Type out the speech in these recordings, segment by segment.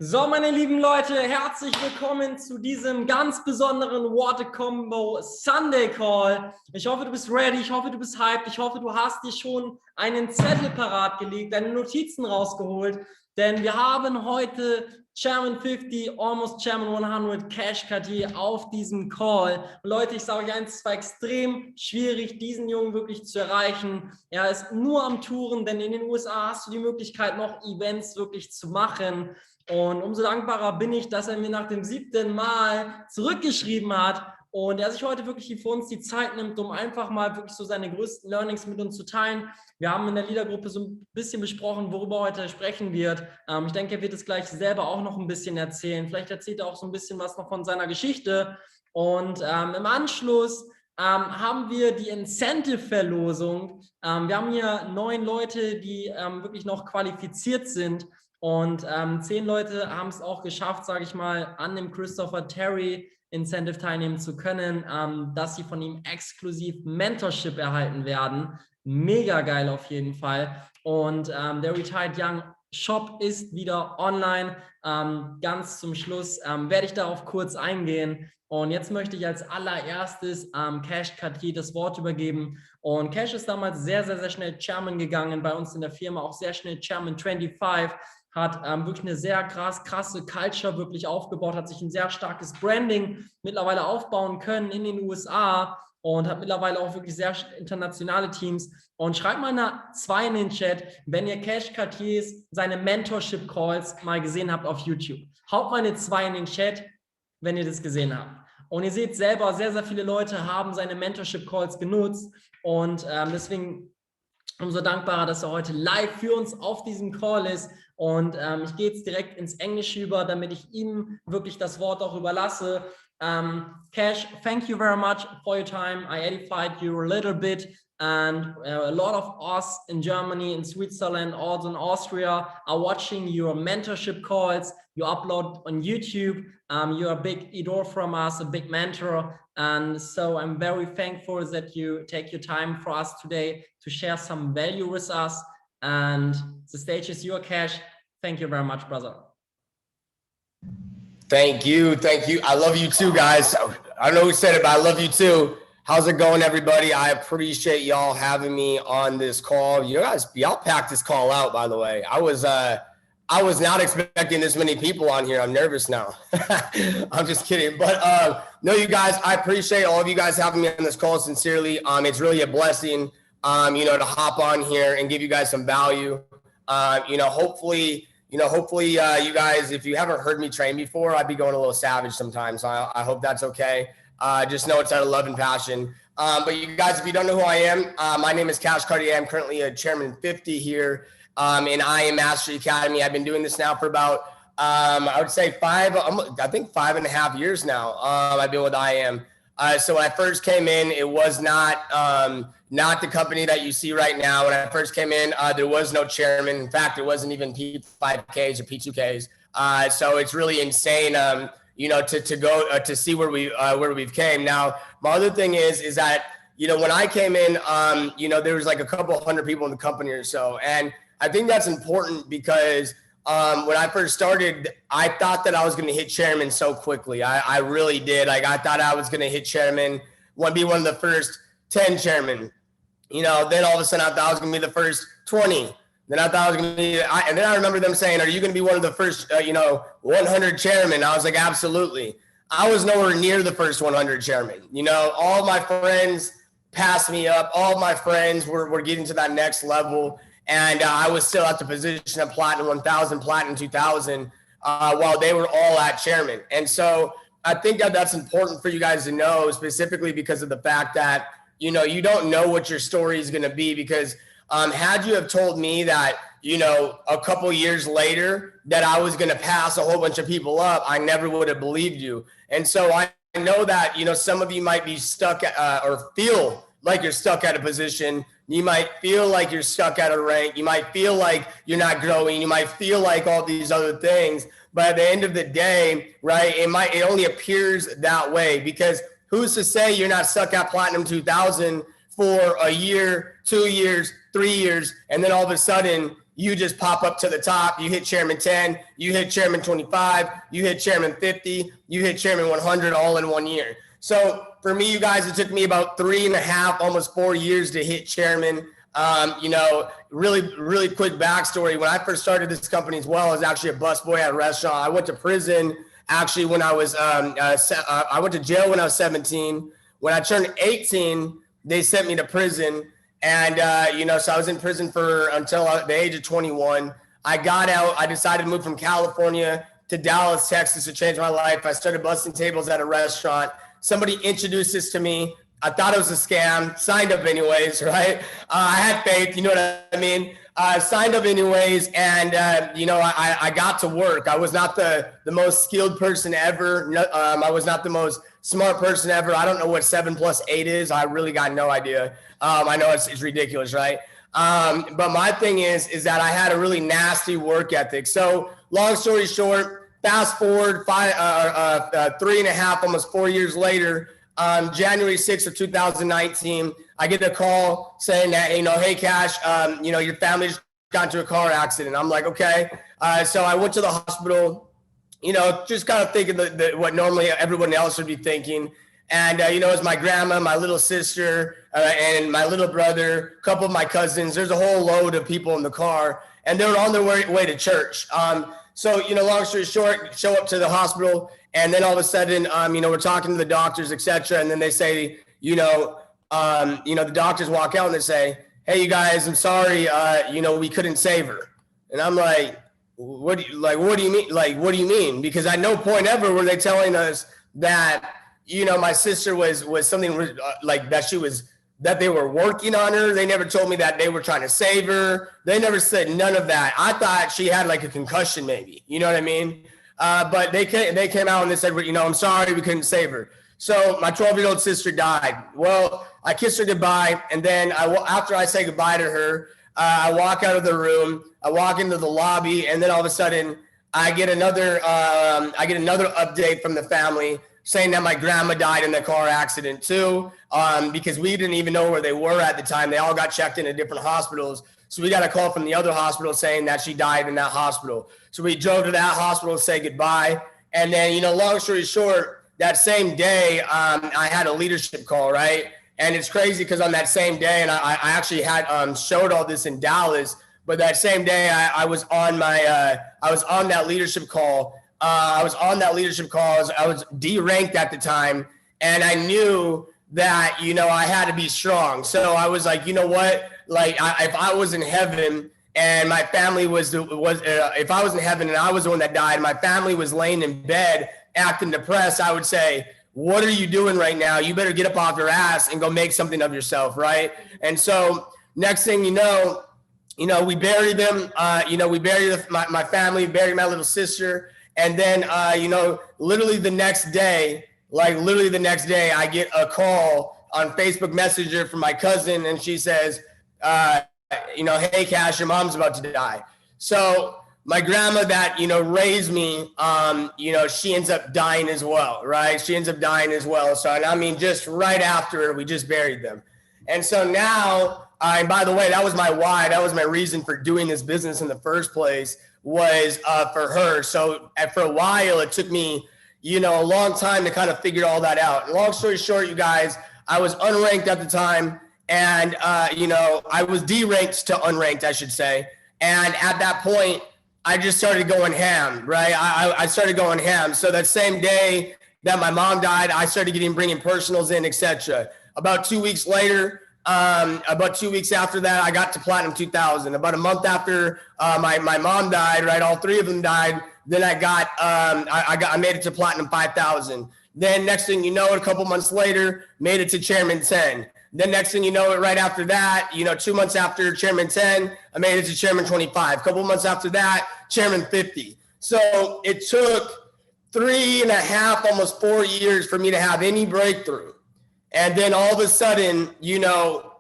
So, meine lieben Leute, herzlich willkommen zu diesem ganz besonderen What a Combo Sunday Call. Ich hoffe, du bist ready, ich hoffe, du bist hyped, ich hoffe, du hast dir schon einen Zettel parat gelegt, deine Notizen rausgeholt, denn wir haben heute Chairman 50, Almost Chairman 100, Cash Cartier auf diesem Call. Und Leute, ich sage euch eins, es war extrem schwierig, diesen Jungen wirklich zu erreichen. Er ist nur am Touren, denn in den USA hast du die Möglichkeit, noch Events wirklich zu machen. Und umso dankbarer bin ich, dass er mir nach dem 7. Mal zurückgeschrieben hat und er sich heute wirklich für uns die Zeit nimmt, um einfach mal wirklich so seine größten Learnings mit uns zu teilen. Wir haben in der Leadergruppe so ein bisschen besprochen, worüber heute sprechen wird. Ich denke, er wird es gleich selber auch noch ein bisschen erzählen. Vielleicht erzählt er auch so ein bisschen was noch von seiner Geschichte. Und im Anschluss haben wir die Incentive-Verlosung. Wir haben hier 9 Leute, die wirklich noch qualifiziert sind. Und 10 Leute haben es auch geschafft, sage ich mal, an dem Christopher Terry Incentive teilnehmen zu können, dass sie von ihm exklusiv Mentorship erhalten werden. Mega geil auf jeden Fall. Und der Retired Young Shop ist wieder online. Ganz zum Schluss werde ich darauf kurz eingehen. Und jetzt möchte ich als allererstes Cash Cartier das Wort übergeben. Und Cash ist damals sehr, sehr, sehr schnell Chairman gegangen, bei uns in der Firma auch sehr schnell Chairman 25. Hat wirklich eine sehr krasse Culture wirklich aufgebaut, hat sich ein sehr starkes Branding mittlerweile aufbauen können in den USA und hat mittlerweile auch wirklich sehr internationale Teams. Und schreibt mal eine 2 in den Chat, wenn ihr Cash Cartiers seine Mentorship Calls mal gesehen habt auf YouTube. Haut mal eine 2 in den Chat, wenn ihr das gesehen habt. Und ihr seht selber, sehr, sehr viele Leute haben seine Mentorship Calls genutzt und deswegen umso dankbarer, dass er heute live für uns auf diesem Call ist. Und ich gehe jetzt direkt ins Englische über, damit ich ihm wirklich das Wort auch überlasse. Cash, thank you very much for your time. I edified you a little bit. And a lot of us in Germany, in Switzerland, also in Austria are watching your mentorship calls. You upload on YouTube. You're a big idol from us, a big mentor. And so I'm very thankful that you take your time for us today to share some value with us. And the stage is your, Cash. Thank you very much, brother. Thank you. I love you too, guys. I don't know who said it, but I love you too. How's it going, everybody? I appreciate y'all having me on this call. Y'all packed this call out, by the way. I was not expecting this many people on here. I'm nervous now. I'm just kidding. But no, you guys, I appreciate all of you guys having me on this call sincerely. It's really a blessing, to hop on here and give you guys some value. Hopefully, you guys, if you haven't heard me train before, I'd be going a little savage sometimes. I hope that's okay. Just know it's out of love and passion. But you guys, if you don't know who I am, my name is Cash Cartier. I'm currently a Chairman 50 here in I Am Mastery Academy. I've been doing this now for about, I would say 5.5 years now. I've been with I Am. So when I first came in, it was not the company that you see right now. When I first came in, there was no chairman. In fact, there wasn't even P5Ks or P2Ks. So it's really insane, to go to see where we've came. Now, my other thing is that, when I came in, there was like a couple hundred people in the company or so. And I think that's important because when I first started, I thought that I was going to hit chairman so quickly. I really did. Like, I thought I was going to hit chairman, be one of the first 10 chairmen. Then all of a sudden I thought I was going to be the first 20. Then I thought I was going to be, and then I remember them saying, are you going to be one of the first, 100 chairmen? I was like, absolutely. I was nowhere near the first 100 chairman. All my friends passed me up. All my friends were getting to that next level. And I was still at the position of Platinum 1000, Platinum 2000, while they were all at chairman. And so I think that that's important for you guys to know, specifically because of the fact that, you don't know what your story is going to be, because had you have told me that, a couple years later that I was going to pass a whole bunch of people up, I never would have believed you. And so I know that, some of you might be stuck or feel like you're stuck at a position. You might feel like you're stuck at a rank. You might feel like you're not growing. You might feel like all these other things. But at the end of the day, right, it only appears that way, because who's to say you're not stuck at Platinum 2000 for a year, 2 years, 3 years, and then all of a sudden, you just pop up to the top. You hit chairman 10, you hit chairman 25, you hit chairman 50, you hit chairman 100 all in 1 year. So for me, you guys, it took me about 3.5, almost 4 years to hit chairman. You know, really quick backstory. When I first started this company as well, I was actually a busboy at a restaurant. I went to prison actually when I was, I went to jail when I was 17. When I turned 18, they sent me to prison. And, you know, so I was in prison until the age of 21. I got out. I decided to move from California to Dallas, Texas to change my life. I started busting tables at a restaurant. Somebody introduced this to me. I thought it was a scam, signed up anyways, right? I had faith, you know what I mean? Signed up anyways, and, you know, I got to work. I was not the most skilled person ever. I was not the most smart person ever. I don't know what 7 + 8 is. I really got no idea. I know it's ridiculous, right? But my thing is that I had a really nasty work ethic. So long story short, fast forward 3.5, almost 4 years later, January 6th of 2019, I get a call saying that, you know, hey, Cash, you know, your family just got into a car accident. I'm like, okay. So I went to the hospital, you know, just kind of thinking what normally everyone else would be thinking. And, you know, it was my grandma, my little sister, and my little brother, a couple of my cousins. There's a whole load of people in the car, and they were on their way to church. So, you know, long story short, show up to the hospital, and then all of a sudden, you know, we're talking to the doctors, et cetera. And then they say, you know, the doctors walk out and they say, hey, you guys, I'm sorry, you know, we couldn't save her. And I'm like, what do you mean? Like, what do you mean? Because at no point ever were they telling us that, you know, my sister was something like that they were working on her. They never told me that they were trying to save her. They never said none of that. I thought she had like a concussion maybe, you know what I mean? But they came out and they said, you know, I'm sorry, we couldn't save her. So my 12-year-old sister died. Well, I kissed her goodbye. And then after I say goodbye to her, I walk out of the room, I walk into the lobby, and then all of a sudden I get another update from the family saying that my grandma died in the car accident too, because we didn't even know where they were at the time. They all got checked into different hospitals. So we got a call from the other hospital saying that she died in that hospital. So we drove to that hospital to say goodbye. And then, you know, long story short, that same day, I had a leadership call, right? And it's crazy because on that same day, and I actually had showed all this in Dallas, but that same day I was on that leadership call. I was deranked at the time, and I knew that, you know, I had to be strong. So I was like, you know what? Like, if I was in heaven and my family if I was in heaven and I was the one that died, my family was laying in bed acting depressed, I would say, what are you doing right now? You better get up off your ass and go make something of yourself, right? And so next thing you know, we buried them. We buried my family, buried my little sister. And then, literally the next day, I get a call on Facebook Messenger from my cousin, and she says, hey, Cash, your mom's about to die. So my grandma that, raised me, she ends up dying as well, right? She ends up dying as well. So, and I mean, just right after we just buried them. And so now, and by the way, that was my why. That was my reason for doing this business in the first place, was for her. So for a while, it took me, a long time to kind of figure all that out. And long story short, you guys, I was unranked at the time. And, I was deranked to unranked, I should say. And at that point, I just started going ham, right? I started going ham. So that same day that my mom died, I started bringing personals in, etc. About 2 weeks later, about 2 weeks after that, I got to Platinum 2000. About a month after my mom died, right? All three of them died. Then I made it to Platinum 5000. Then next thing you know, a couple months later, made it to Chairman 10. Then next thing you know, right after that, 2 months after Chairman 10, I made it to Chairman 25. A couple months after that, Chairman 50. So it took 3.5, almost 4 years for me to have any breakthrough. And then all of a sudden,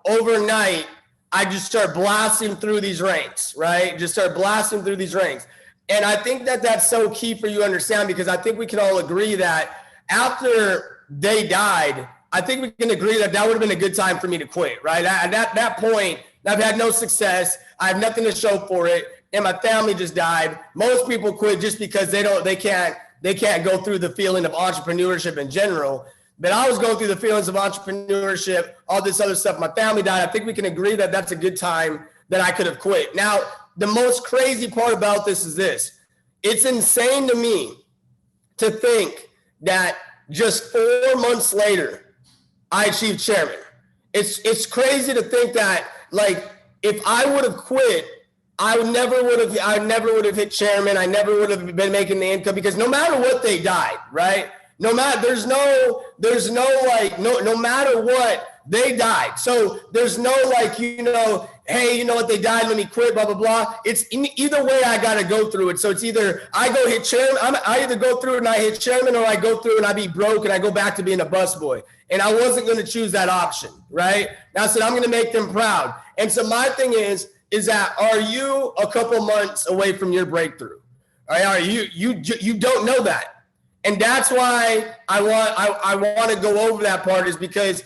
overnight, I just start blasting through these ranks, right? Just start blasting through these ranks. And I think that that's so key for you to understand, because I think we can all agree that after they died, I think we can agree that that would have been a good time for me to quit, right? At that point, I've had no success. I have nothing to show for it. And my family just died. Most people quit just because they can't go through the feeling of entrepreneurship in general. But I was going through the feelings of entrepreneurship, all this other stuff. My family died. I think we can agree that that's a good time that I could have quit. Now, the most crazy part about this is this. It's insane to me to think that just 4 months later, I achieved chairman. It's crazy to think that, like, if I would have quit, I never would have hit chairman. I never would have been making the income, because no matter what, they died, right? No matter, no matter what, they died. So there's no hey, you know what, they died, let me quit, blah, blah, blah. It's either way, I got to go through it. So it's either I go hit chairman, I either go through and I hit chairman, or I go through and I be broke and I go back to being a busboy. And I wasn't going to choose that option, right? I said, I'm going to make them proud. And so my thing is that, are you a couple months away from your breakthrough? Are you don't know that. And that's why I want to go over that part, is because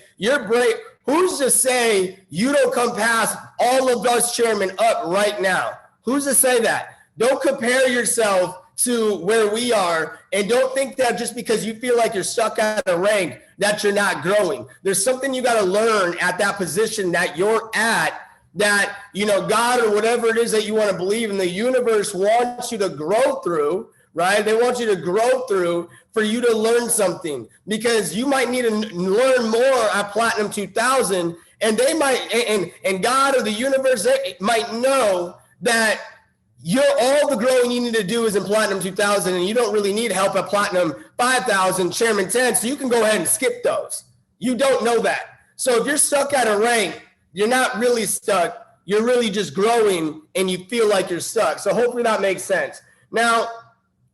who's to say you don't come past all of us chairmen up right now? Who's to say that? Don't compare yourself to where we are, and don't think that just because you feel like you're stuck at a rank that you're not growing. There's something you got to learn at that position that you're at, that, God or whatever it is that you want to believe in, the universe wants you to grow through, right? They want you to grow through for you to learn something, because you might need to learn more at Platinum 2000, and they might, and God or the universe, they might know that all the growing you need to do is in Platinum 2000, and you don't really need help at Platinum 5000, Chairman 10, so you can go ahead and skip those. You don't know that. So if you're stuck at a rank, you're not really stuck. You're really just growing, and you feel like you're stuck. So hopefully that makes sense. Now,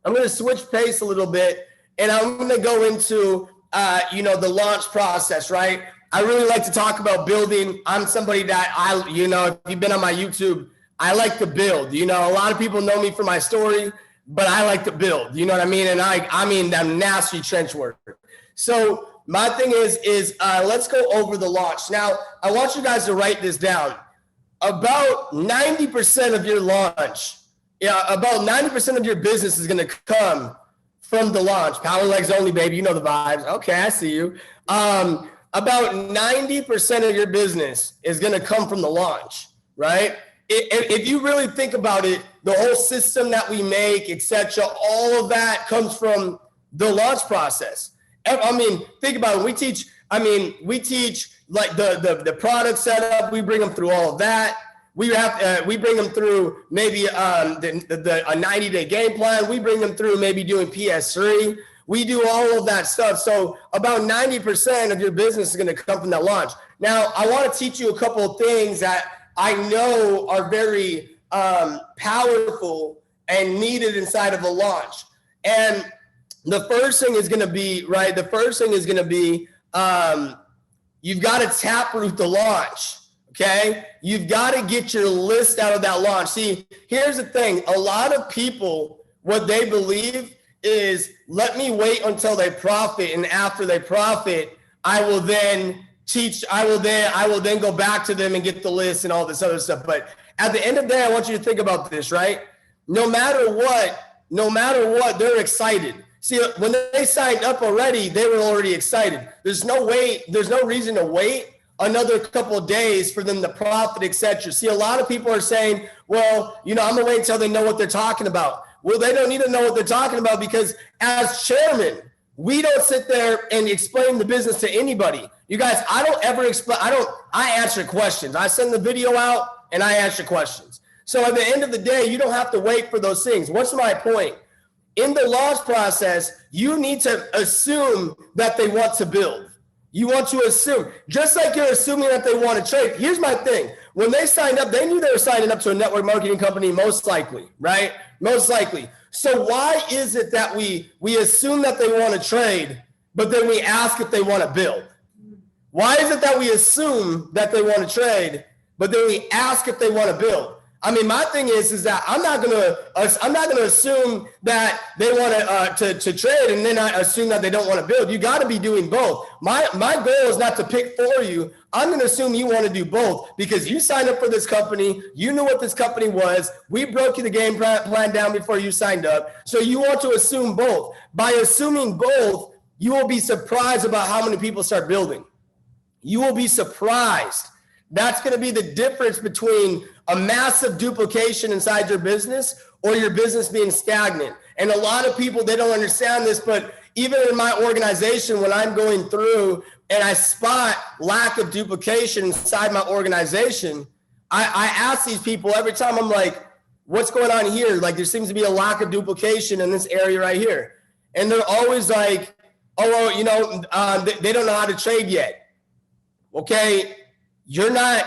I'm going to switch pace a little bit, and I'm going to go into, the launch process, right? I really like to talk about building. I'm somebody that if you've been on my YouTube, I like to build. A lot of people know me for my story, but I like to build. You know what I mean? And I mean that nasty trench work. So my thing is let's go over the launch. Now, I want you guys to write this down. About 90% of your launch, about 90% of your business is going to come from the launch. Power legs only, baby. You know the vibes. Okay, I see you. About 90% of your business is going to come from the launch, right? If you really think about it, the whole system that we make, etc., all of that comes from the launch process. I mean, think about it. We teach like the product setup. We bring them through all of that. We bring them through maybe a 90-day game plan. We bring them through maybe doing PS3. We do all of that stuff. So about 90% of your business is going to come from that launch. Now, I want to teach you a couple of things that I know are very powerful and needed inside of a launch. And the first thing is going to be, right? The first thing is going to be you've got to taproot the launch. Okay, you've got to get your list out of that launch. See, here's the thing. A lot of people, what they believe is, let me wait until they profit, and after they profit, I will then go back to them and get the list and all this other stuff. But at the end of the day, I want you to think about this, right? No matter what, they're excited. See, when they signed up already, they were already excited. There's no reason to wait another couple of days for them to profit, etc. See, a lot of people are saying, well, I'm gonna wait until they know what they're talking about. Well, they don't need to know what they're talking about, because as chairman, we don't sit there and explain the business to anybody. You guys, I don't ever explain. I answer questions. I send the video out and I answer questions. So at the end of the day, you don't have to wait for those things. What's my point? In the launch process, you need to assume that they want to build. You want to assume, just like you're assuming that they want to trade. Here's my thing. When they signed up, they knew they were signing up to a network marketing company, most likely, right? Most likely. So why is it that we assume that they want to trade, but then we ask if they want to build? Why is it that we assume that they want to trade, but then we ask if they want to build? I mean, my thing is that I'm not gonna assume that they want to trade and then I assume that they don't want to build. You got to be doing both. My goal is not to pick for you. I'm gonna assume you want to do both because you signed up for this company. You knew what this company was. We broke you the game plan down before you signed up. So you want to assume both. By assuming both, you will be surprised about how many people start building. You will be surprised. That's going to be the difference between a massive duplication inside your business or your business being stagnant. And a lot of people, they don't understand this, but even in my organization, when I'm going through and I spot lack of duplication inside my organization, I ask these people every time, I'm like, what's going on here? Like, there seems to be a lack of duplication in this area right here. And they're always like, oh, well, you know, they don't know how to trade yet. Okay. You're not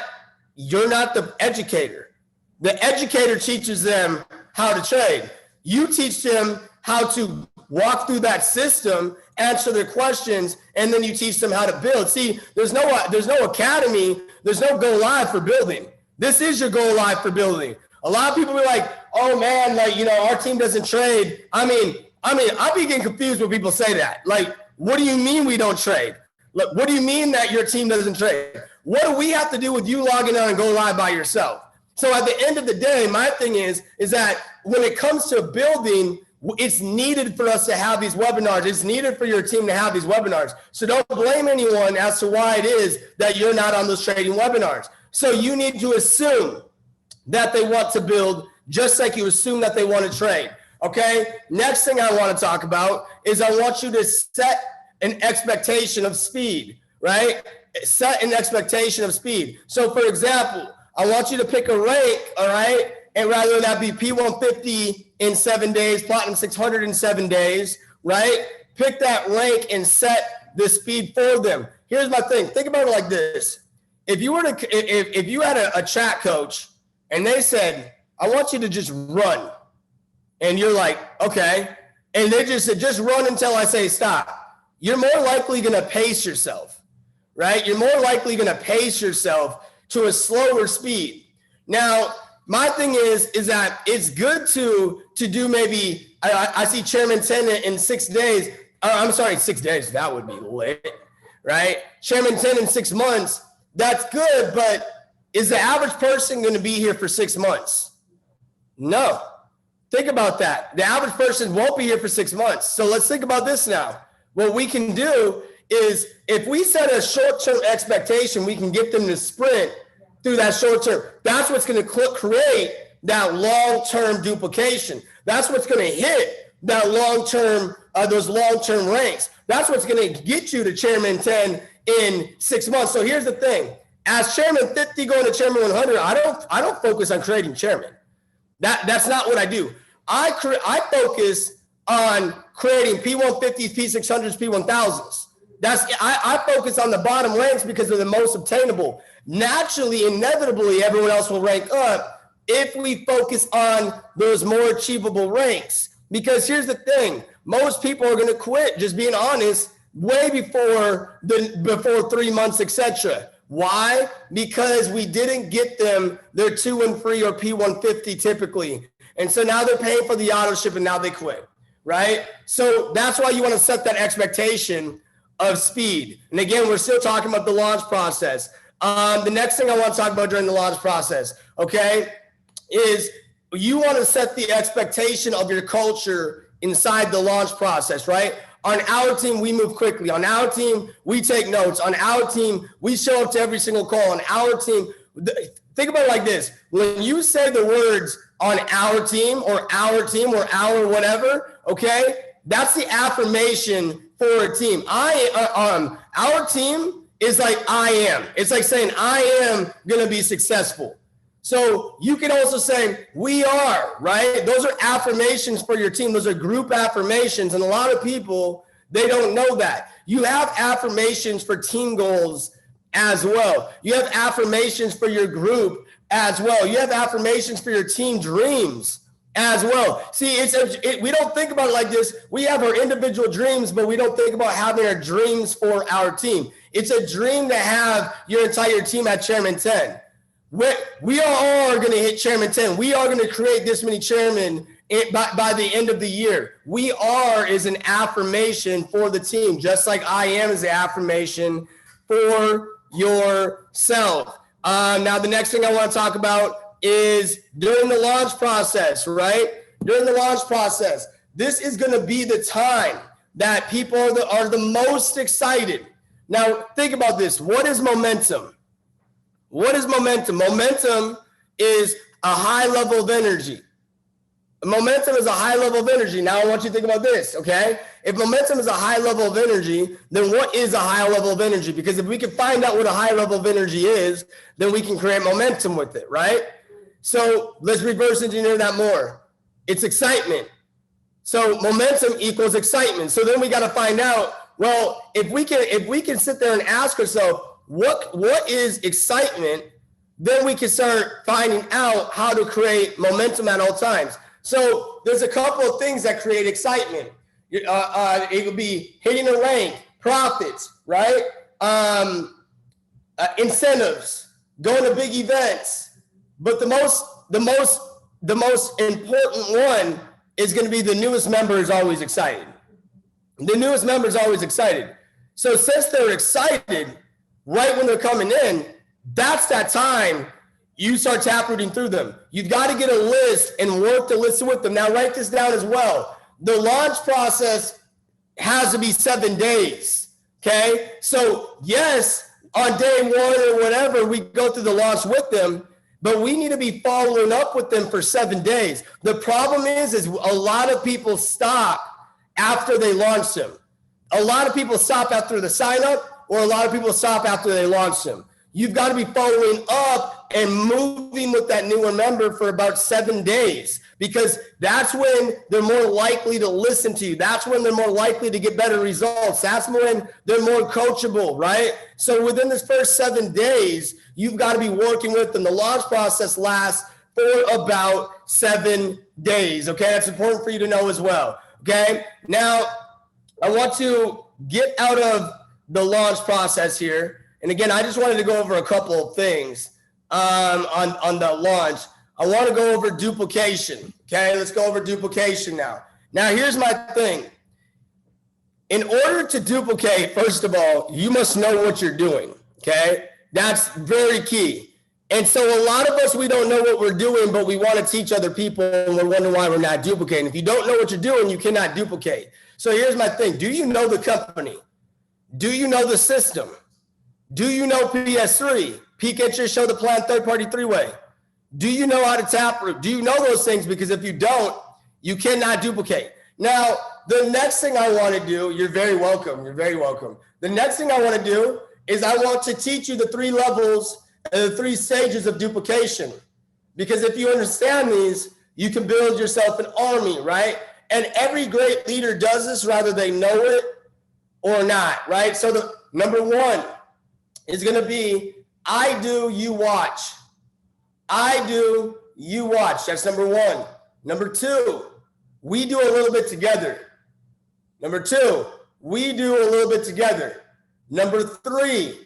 the educator. The educator teaches them how to trade. You teach them how to walk through that system, answer their questions, and then you teach them how to build. See, there's no academy, there's no go live for building. This is your go live for building. A lot of people be like, oh man, like, you know, our team doesn't trade. I mean, I be getting confused when people say that. Like, what do you mean we don't trade? Look, what do you mean that your team doesn't trade? What do we have to do with you logging on and go live by yourself? So at the end of the day, my thing is that when it comes to building, it's needed for us to have these webinars. It's needed for your team to have these webinars. So don't blame anyone as to why it is that you're not on those trading webinars. So you need to assume that they want to build just like you assume that they want to trade. Okay? Next thing I want to talk about is I want you to set an expectation of speed, right? Set an expectation of speed. So for example, I want you to pick a rank, all right? And rather than that be P150 in 7 days, Platinum 600 in 7 days, right? Pick that rank and set the speed for them. Here's my thing. Think about it like this. If you had a chat coach and they said, I want you to just run. And you're like, okay. And they just said, just run until I say stop. You're more likely going to pace yourself, right? You're more likely going to pace yourself to a slower speed. Now, my thing is that it's good to do maybe, I see Chairman 10 in 6 days. I'm sorry, 6 days, that would be lit, right? Chairman 10 in 6 months, that's good, but is the average person going to be here for 6 months? No. Think about that. The average person won't be here for 6 months. So let's think about this now. What we can do is if we set a short-term expectation, we can get them to sprint through that short term. That's what's going to create that long-term duplication. That's what's going to hit that long-term, those long-term ranks. That's what's going to get you to Chairman 10 in 6 months. So here's the thing. As Chairman 50 going to Chairman 100, I don't focus on creating chairman. That's not what I do. I focus on creating P150s, P600s, P1000s. I focus on the bottom ranks because they're the most obtainable. Naturally, inevitably, everyone else will rank up if we focus on those more achievable ranks. Because here's the thing, most people are going to quit, just being honest, way before 3 months, etc. Why? Because we didn't get them their 2 and free or P150 typically. And so now they're paying for the auto ship and now they quit, right? So that's why you want to set that expectation of speed. And again, we're still talking about the launch process. The next thing I want to talk about during the launch process, okay, is you want to set the expectation of your culture inside the launch process, right? On our team, we move quickly. On our team, we take notes. On our team, we show up to every single call. On our team, think about it like this. When you say the words on our team or our whatever, okay, that's the affirmation for a team. Our team is like I am. It's like saying I am going to be successful. So you can also say we are, right? Those are affirmations for your team. Those are group affirmations. And a lot of people, they don't know that. You have affirmations for team goals as well. You have affirmations for your group as well. You have affirmations for your team dreams as well. See, we don't think about it like this. We have our individual dreams, but we don't think about having our dreams for our team. It's a dream to have your entire team at Chairman 10. We are going to hit chairman 10. We are going to create this many chairmen by the end of the year. We are is an affirmation for the team, just like I am is an affirmation for yourself. Now, the next thing I want to talk about is during the launch process, right? During the launch process, this is going to be the time that people are the most excited. Now, think about this. What is momentum? What is momentum? Momentum is a high level of energy. Momentum is a high level of energy. Now I want you to think about this, okay? If momentum is a high level of energy, then what is a high level of energy? Because if we can find out what a high level of energy is, then we can create momentum with it, right? So let's reverse engineer that more. It's excitement. So momentum equals excitement. So then we got to find out, well, if we can sit there and ask ourselves, what is excitement? Then we can start finding out how to create momentum at all times. So there's a couple of things that create excitement. It could be hitting a rank, profits, right? Incentives, going to big events. But the most important one is going to be the newest member is always excited. The newest member is always excited. So since they're excited right when they're coming in, that's that time you start taprooting through them. You've got to get a list and work to listen with them. Now write this down as well. The launch process has to be 7 days, okay? So yes, on day 1 or whatever, we go through the launch with them, but we need to be following up with them for 7 days. The problem is a lot of people stop after they launch them. A lot of people stop after the sign up, or a lot of people stop after they launch them. You've got to be following up and moving with that newer member for about 7 days, because that's when they're more likely to listen to you. That's when they're more likely to get better results. That's when they're more coachable, right? So within this first 7 days, you've got to be working with them. The launch process lasts for about 7 days, okay? That's important for you to know as well, okay? Now, I want to get out of the launch process here. And again, I just wanted to go over a couple of things on the launch. I want to go over duplication. Okay, let's go over duplication now. Now, here's my thing. In order to duplicate, first of all, you must know what you're doing. Okay, that's very key. And so a lot of us, we don't know what we're doing, but we want to teach other people, and we're wondering why we're not duplicating. If you don't know what you're doing, you cannot duplicate. So here's my thing. Do you know the company? Do you know the system? Do you know PS3? Peek at your show, the plan, third-party three-way. Do you know how to taproot? Do you know those things? Because if you don't, you cannot duplicate. Now, the next thing I want to do, you're very welcome. You're very welcome. The next thing I want to do is I want to teach you the 3 levels and the 3 stages of duplication. Because if you understand these, you can build yourself an army, right? And every great leader does this, whether they know it or not, right? So the number 1 is going to be, I do, you watch. I do, you watch. That's number 1. Number 2, we do a little bit together. Number 2, we do a little bit together. Number 3,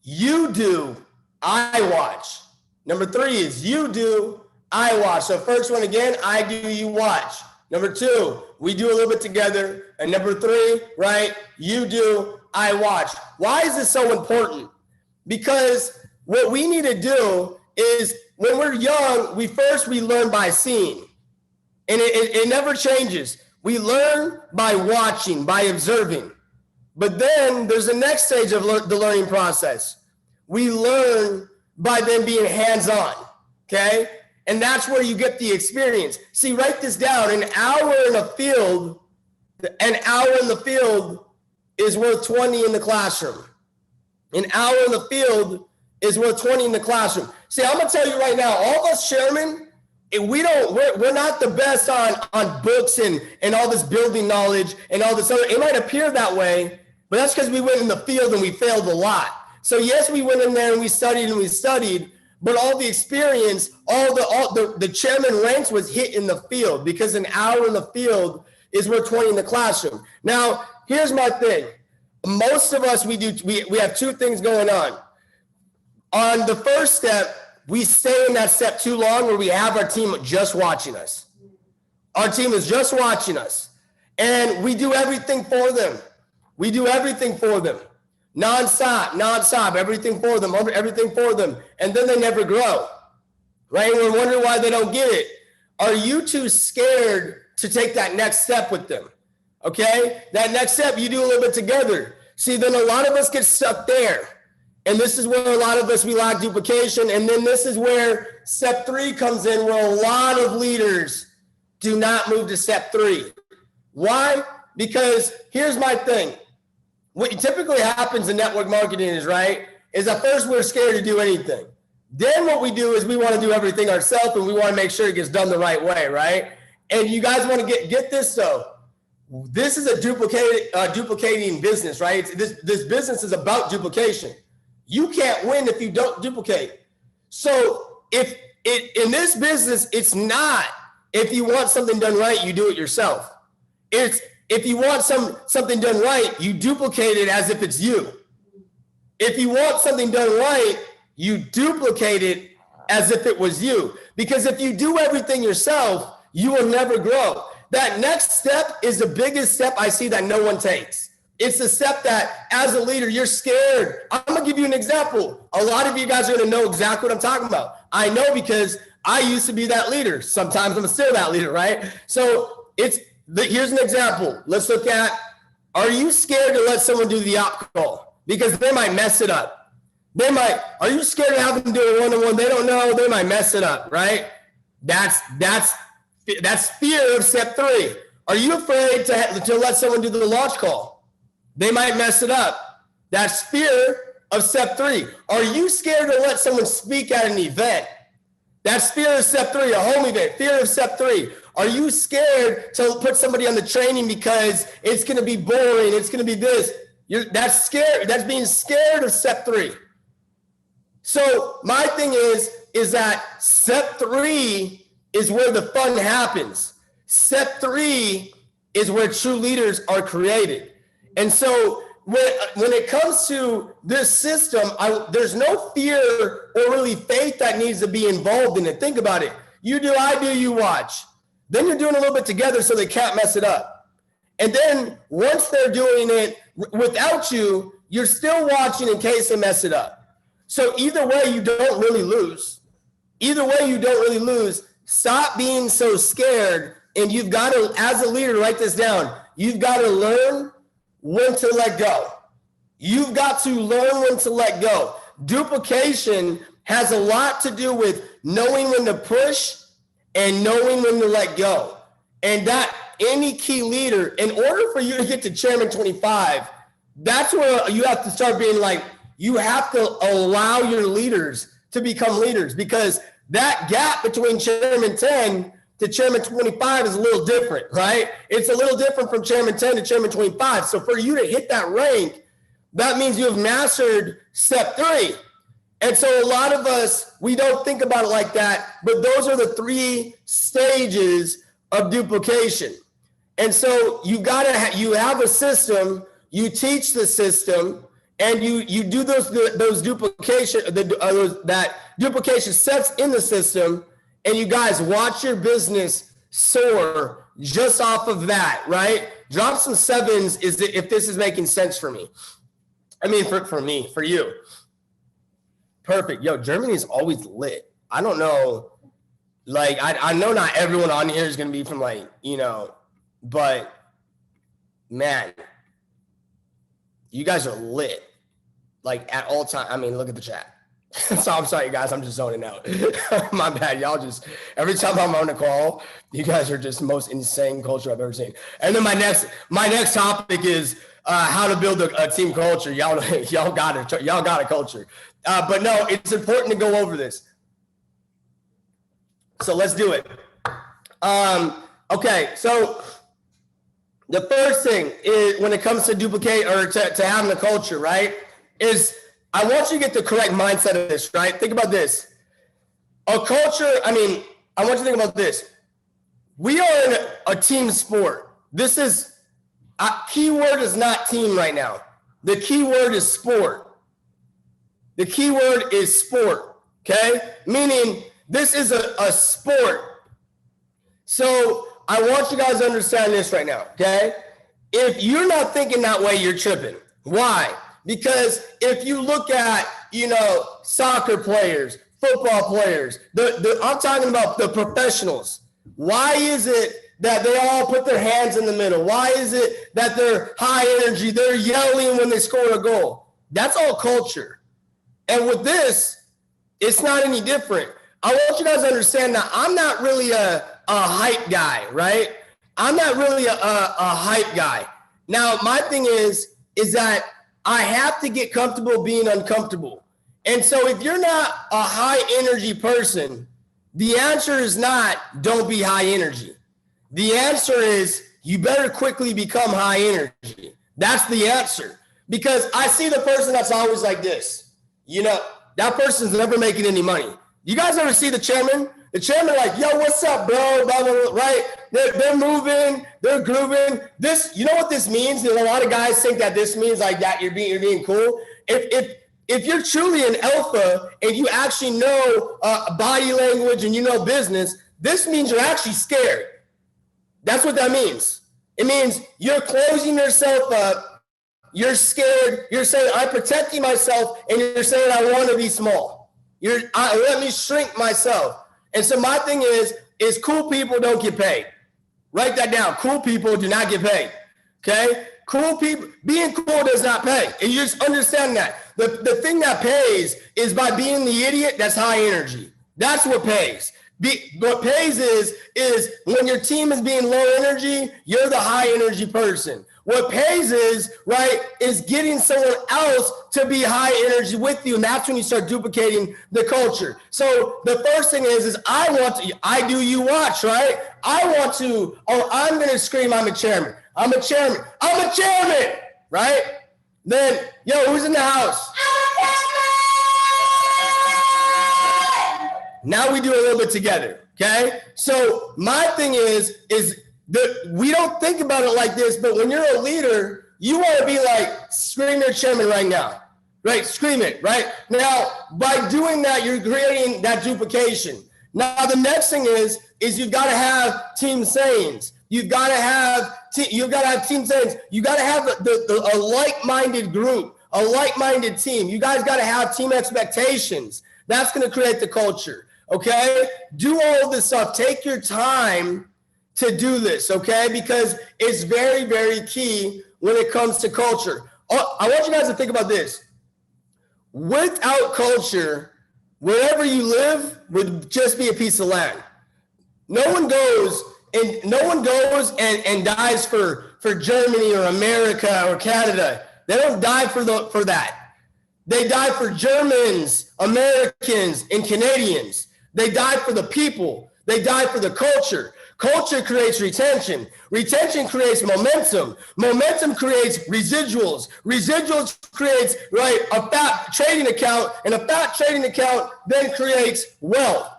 you do, I watch. Number 3 is you do, I watch. So first one again, I do, you watch. Number 2, we do a little bit together. And number 3, right, you do, I watch. Why is this so important? Because what we need to do is when we're young, we learn by seeing. And it never changes. We learn by watching, by observing. But then there's the next stage of the learning process. We learn by then being hands-on, okay? And that's where you get the experience. See, write this down. An hour in the field is worth 20 in the classroom. An hour in the field is worth 20 in the classroom. See, I'm gonna tell you right now, all of us chairmen, we're not the best on books and all this building knowledge and all this other. It might appear that way, but that's because we went in the field and we failed a lot. So yes, we went in there and we studied, but all the experience, all the chairman ranks was hit in the field, because an hour in the field is worth 20 in the classroom. Now, here's my thing. Most of us, we have 2 things going on. On the first step, we stay in that step too long where we have our team just watching us. Our team is just watching us. And we do everything for them. We do everything for them. Nonstop, everything for them. And then they never grow, right? And we're wondering why they don't get it. Are you too scared to take that next step with them? Okay? That next step, you do a little bit together. See, then a lot of us get stuck there. And this is where a lot of us, we lack duplication. And then this is where step 3 comes in, where a lot of leaders do not move to step 3. Why? Because here's my thing. What typically happens in network marketing is at first we're scared to do anything. Then what we do is we want to do everything ourselves, and we want to make sure it gets done the right way, right? And you guys want to get this though. This is a duplicating business, right? This business is about duplication. You can't win if you don't duplicate. So in this business, it's not if you want something done right, you do it yourself. It's if you want something done right, you duplicate it as if it's you. If you want something done right, you duplicate it as if it was you. Because if you do everything yourself, you will never grow. That next step is the biggest step I see that no one takes. It's the step that as a leader, you're scared. I'm gonna give you an example. A lot of you guys are gonna know exactly what I'm talking about. I know because I used to be that leader. Sometimes I'm still that leader, right? So here's an example. Let's look at, are you scared to let someone do the op call? Because they might mess it up. Are you scared to have them do a one-on-one? They don't know, they might mess it up, right? That's fear of step 3. Are you afraid to let someone do the launch call? They might mess it up. That's fear of step 3. Are you scared to let someone speak at an event? That's fear of step 3, a home event, fear of step 3. Are you scared to put somebody on the training because it's going to be boring? It's going to be this. That's scared. That's being scared of step 3. So my thing is that step 3 is where the fun happens. Step 3 is where true leaders are created. And so when it comes to this system, there's no fear or really faith that needs to be involved in it. Think about it. You do, I do, you watch. Then you're doing a little bit together so they can't mess it up. And then once they're doing it without you, you're still watching in case they mess it up. So either way, you don't really lose. Stop being so scared. And you've got to, as a leader, write this down. You've got to learn when to let go. You've got to learn when to let go. Duplication has a lot to do with knowing when to push and knowing when to let go. And that any key leader, in order for you to get to Chairman 25, that's where you have to start being like, you have to allow your leaders to become leaders, because that gap between Chairman 10 to Chairman 25 is a little different, right? It's a little different from Chairman 10 to Chairman 25. So for you to hit that rank, that means you have mastered step 3. And so a lot of us, we don't think about it like that, but those are the 3 stages of duplication. And so you have a system, you teach the system, and you do those duplication, that duplication steps in the system, and you guys watch your business soar just off of that, right? Drop some 7s if this is making sense for me. I mean, for you. Perfect. Yo, Germany is always lit. I don't know. Like, I know not everyone on here is going to be from but man, you guys are lit. Like at all time. I mean, look at the chat. So I'm sorry, guys. I'm just zoning out. My bad. Y'all just, every time I'm on a call, you guys are just the most insane culture I've ever seen. And then my next topic is how to build a team culture. Y'all got a culture. But no, it's important to go over this. So let's do it. Okay, so the first thing is, when it comes to duplicate or to having a culture, right, is I want you to get the correct mindset of this, right? Think about this. A culture, I want you to think about this. We are in a team sport. This is, key word is not team right now. The key word is sport. The key word is sport. okay? Meaning this is a sport. So I want you guys to understand this right now, okay? If you're not thinking that way, you're tripping. Why? Because if you look at, soccer players, football players, I'm talking about the professionals. Why is it that they all put their hands in the middle? Why is it that they're high energy? They're yelling when they score a goal. That's all culture. And with this, it's not any different. I want you guys to understand that I'm not really a hype guy, right? I'm not really a hype guy. Now, my thing is that I have to get comfortable being uncomfortable. And so if you're not a high energy person, the answer is not don't be high energy. The answer is you better quickly become high energy. That's the answer. Because I see the person that's always like this. That person's never making any money. You guys ever see the chairman? The chairman like, yo, what's up, bro? Blah, blah, blah, right? They're moving, they're grooving. This, you know what this means? And a lot of guys think that this means like that you're being cool. If you're truly an alpha and you actually know body language and you know business, this means you're actually scared. That's what that means. It means you're closing yourself up. You're scared. You're saying, I'm protecting myself. And you're saying, I want to be small. Let me shrink myself. And so my thing is cool people don't get paid. Write that down. Cool people do not get paid. Okay? Cool people, being cool does not pay. And you just understand that. The thing that pays is by being the idiot that's high energy. That's what pays. What pays is when your team is being low energy, you're the high energy person. What pays is getting someone else to be high energy with you. And that's when you start duplicating the culture. So the first thing is I do you watch, right? I'm going to scream, I'm a chairman. I'm a chairman, right? Then, yo, who's in the house? Now we do a little bit together, okay? So my thing is that we don't think about it like this, but when you're a leader, you want to be like, scream your chairman right now, right? Scream it, right? Now, by doing that, you're creating that duplication. Now, the next thing is you've got to have team sayings. You've got to have team sayings. You got to have a like-minded group, a like-minded team. You guys got to have team expectations. That's going to create the culture, okay? Do all of this stuff. Take your time to do this, okay? Because it's very, very key when it comes to culture. I want you guys to think about this. Without culture, wherever you live would just be a piece of land. No one goes and dies for Germany or America or Canada. They don't die for that. They die for Germans, Americans, and Canadians. They die for the people. They die for the culture. Culture creates retention. Retention creates momentum. Momentum creates residuals. Residuals creates a fat trading account, and a fat trading account then creates wealth.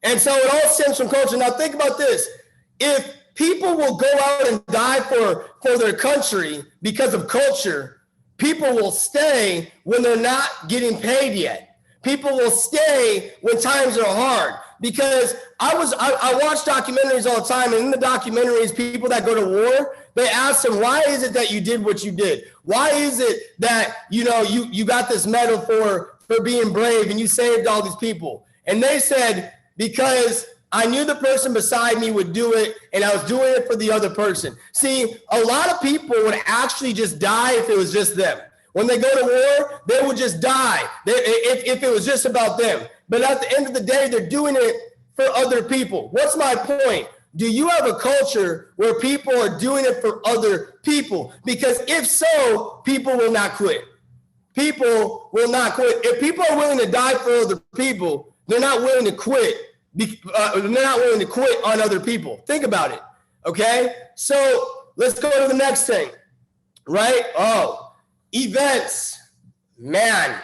And so it all stems from culture. Now think about this. If people will go out and die for their country because of culture, people will stay when they're not getting paid yet. People will stay when times are hard. Because I watch documentaries all the time, and in the documentaries, people that go to war, they ask them, why is it that you did what you did? Why is it that you got this medal for being brave and you saved all these people? And they said, because I knew the person beside me would do it, and I was doing it for the other person. See, a lot of people would actually just die if it was just them. When they go to war, they would just die if it was just about them. But at the end of the day, they're doing it for other people. What's my point? Do you have a culture where people are doing it for other people? Because if so, people will not quit. People will not quit. If people are willing to die for other people, they're not willing to quit. They're not willing to quit on other people. Think about it, okay? So let's go to the next thing, right? Events. Man,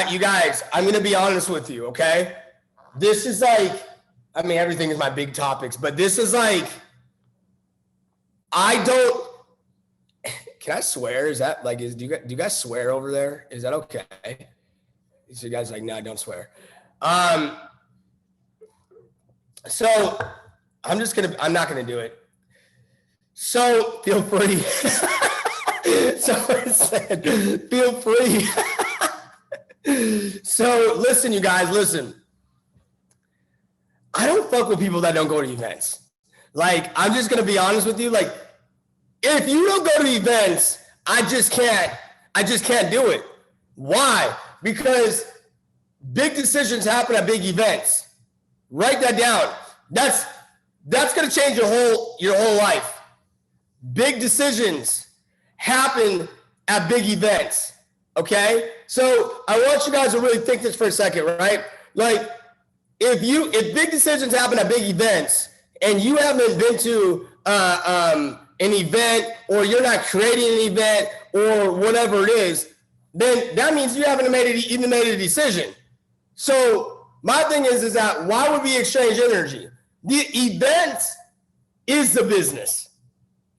you guys, I'm going to be honest with you, okay? This is everything is my big topics, but this is can I swear? Is that do you guys swear over there? Is that okay? So you guys are like, no, don't swear. So I'm not going to do it. So feel free. Someone said, feel free. So listen, you guys, listen. I don't fuck with people that don't go to events. Like, I'm just going to be honest with you. Like, if you don't go to events, I just can't do it. Why? Because big decisions happen at big events. Write that down. That's going to change your whole life. Big decisions happen at big events. Okay? So I want you guys to really think this for a second, right? Like, if big decisions happen at big events and you haven't been to an event, or you're not creating an event, or whatever it is, then that means you haven't even made a decision. So my thing is that why would we exchange energy? The event is the business.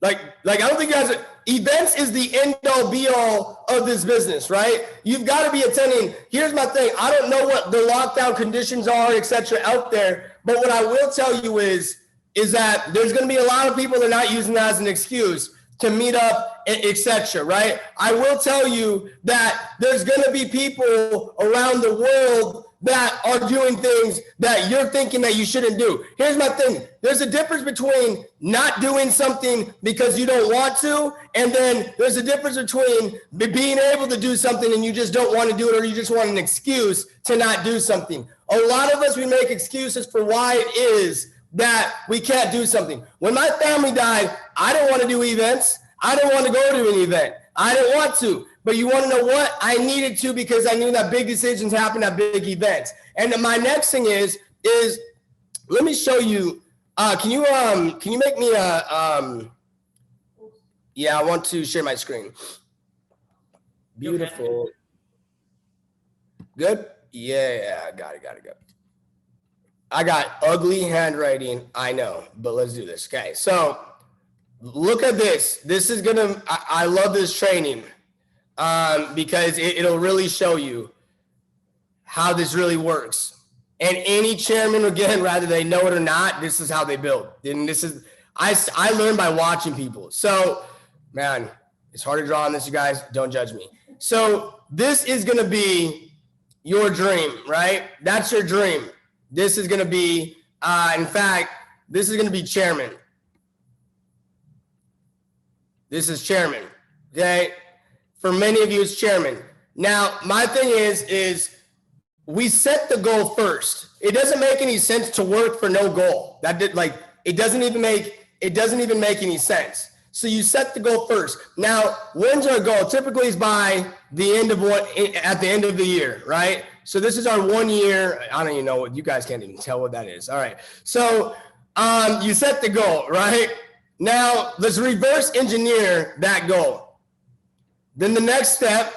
Like I don't think you guys. Events is the end all be all of this business, right? You've got to be attending. Here's my thing. I don't know what the lockdown conditions are, etc. out there, but what I will tell you is that there's going to be a lot of people that are not using that as an excuse to meet up, etc. Right? I will tell you that there's going to be people around the world that are doing things that you're thinking that you shouldn't do. Here's my thing. There's a difference between not doing something because you don't want to, and then there's a difference between being able to do something and you just don't want to do it, or you just want an excuse to not do something. A lot of us, we make excuses for why it is that we can't do something. When my family died, I didn't want to do events. I didn't want to go to an event. I didn't want to. But you want to know what? I needed to, because I knew that big decisions happen at big events. And then my next thing is let me show you. Can you make me a yeah, I want to share my screen. Beautiful. Good? Yeah, got it. I got ugly handwriting, I know, but let's do this. Okay, so look at this. This is gonna, I love this training because it'll really show you how this really works. And any chairman, again, whether they know it or not, this is how they build. And this is, I learned by watching people. So, man, it's hard to draw on this, you guys. Don't judge me. So this is gonna be your dream, right? That's your dream. This is gonna be, in fact, this is gonna be chairman. This is chairman, okay? For many of you, it's chairman. Now, my thing is we set the goal first. It doesn't make any sense to work for no goal. It doesn't even make any sense. So you set the goal first. Now, when's our goal? Typically it's by the end of at the end of the year, right? So this is our 1 year. I don't even know what, you guys can't even tell what that is. All right. So you set the goal, right? Now let's reverse engineer that goal. Then the next step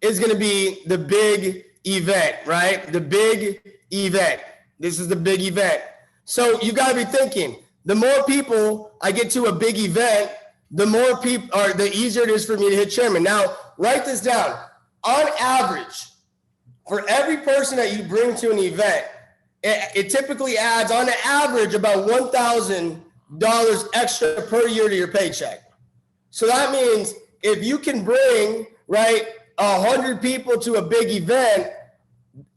is going to be the big event, right? The big event. This is the big event. So you got to be thinking, the more people I get to a big event, the more people, or the easier it is for me to hit chairman. Now, write this down. On average, for every person that you bring to an event, it typically adds, on average, about $1,000 extra per year to your paycheck. So that means if you can bring, right, 100 people to a big event,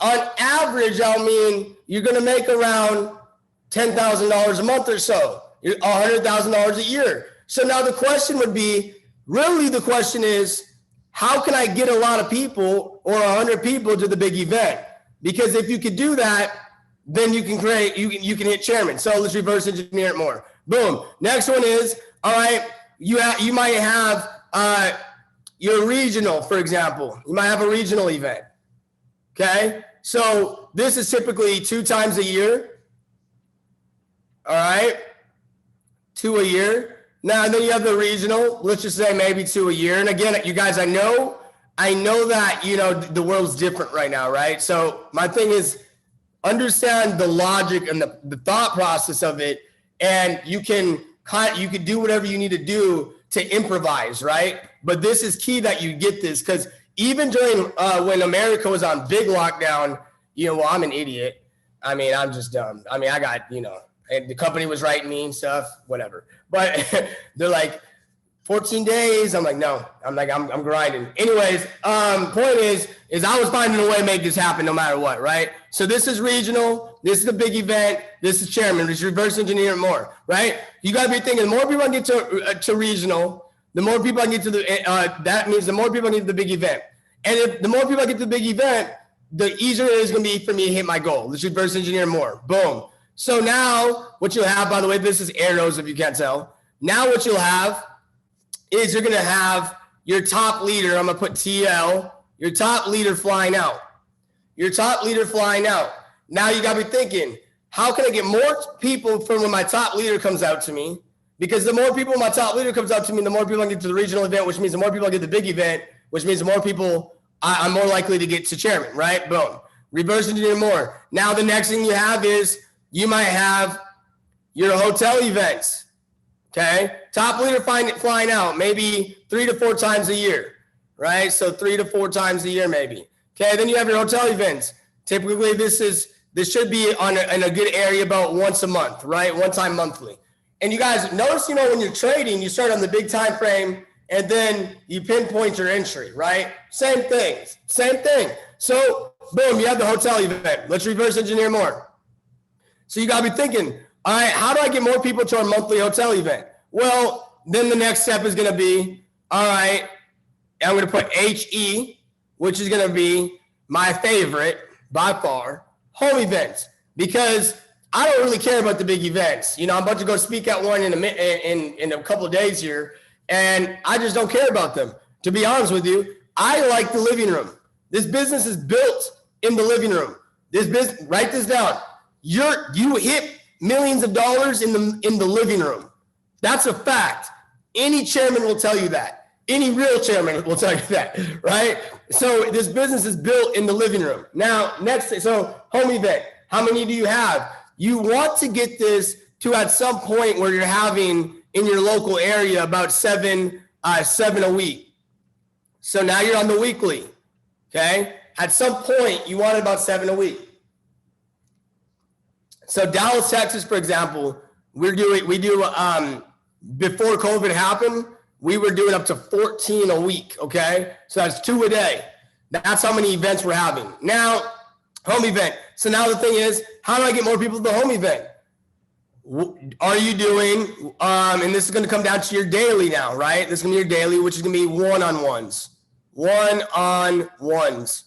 on average, I mean, you're going to make around $10,000 a month or so, $100,000 a year. So now the question would be, really the question is, how can I get a lot of people or 100 people to the big event? Because if you could do that, then you can hit chairman. So let's reverse engineer it more. Boom. Next one is, all right, you might have your regional, for example. You might have a regional event. Okay. So this is typically 2 times a year. All right. 2 a year. Now, and then you have the regional, let's just say maybe 2 a year. And again, you guys, I know that, the world's different right now, right? So my thing is, understand the logic and the thought process of it. And you can do whatever you need to do to improvise, right? But this is key that you get this, because even during when America was on big lockdown, well, I'm an idiot. I mean, I'm just dumb. I mean, I got, and the company was writing me and stuff, whatever. But they're like, 14 days. I'm like, no, I'm grinding. Anyways, point is I was finding a way to make this happen no matter what, right? So this is regional. This is a big event. This is chairman. Just reverse engineer it more, right? You got to be thinking the more people I get to regional, the more people I get to that means the more people I get to the big event. And if the more people I get to the big event, the easier it is going to be for me to hit my goal. Let's reverse engineer more. Boom. So now what you'll have, by the way, this is arrows if you can't tell. Now what you'll have is you're going to have your top leader. I'm going to put TL, your top leader flying out. Your top leader flying out. Now you got to be thinking, how can I get more people from when my top leader comes out to me? Because the more people my top leader comes out to me, the more people I get to the regional event, which means the more people I get to the big event, which means the more people I'm more likely to get to chairman, right? Boom. Reverse engineer more. Now the next thing you have is you might have your hotel events. Okay, top leader flying out maybe 3 to 4 times a year, right? So 3 to 4 times a year maybe. Okay, then you have your hotel events. Typically, this should be in a good area about once a month, right? One time monthly. And you guys notice, when you're trading, you start on the big time frame and then you pinpoint your entry, right? Same thing. So boom, you have the hotel event. Let's reverse engineer more. So you got to be thinking, all right, how do I get more people to our monthly hotel event? Well, then the next step is going to be, all right, I'm going to put HE, which is going to be my favorite by far, home events, because I don't really care about the big events. I'm about to go speak at one in a couple of days here, and I just don't care about them. To be honest with you, I like the living room. This business is built in the living room. This business, write this down. You hit millions of dollars in the living room. That's a fact. Any chairman will tell you that. Any real chairman will tell you that, right? So this business is built in the living room. Now, so home event, how many do you have? You want to get this to at some point where you're having in your local area about seven a week. So now you're on the weekly, okay? At some point, you want about 7 a week. So Dallas, Texas, for example, before COVID happened, we were doing up to 14 a week, okay? So that's 2 a day. That's how many events we're having. Now, home event. So now the thing is, how do I get more people to the home event? Are you doing, and this is going to come down to your daily now, right? This is going to be your daily, which is going to be one-on-ones. One-on-ones.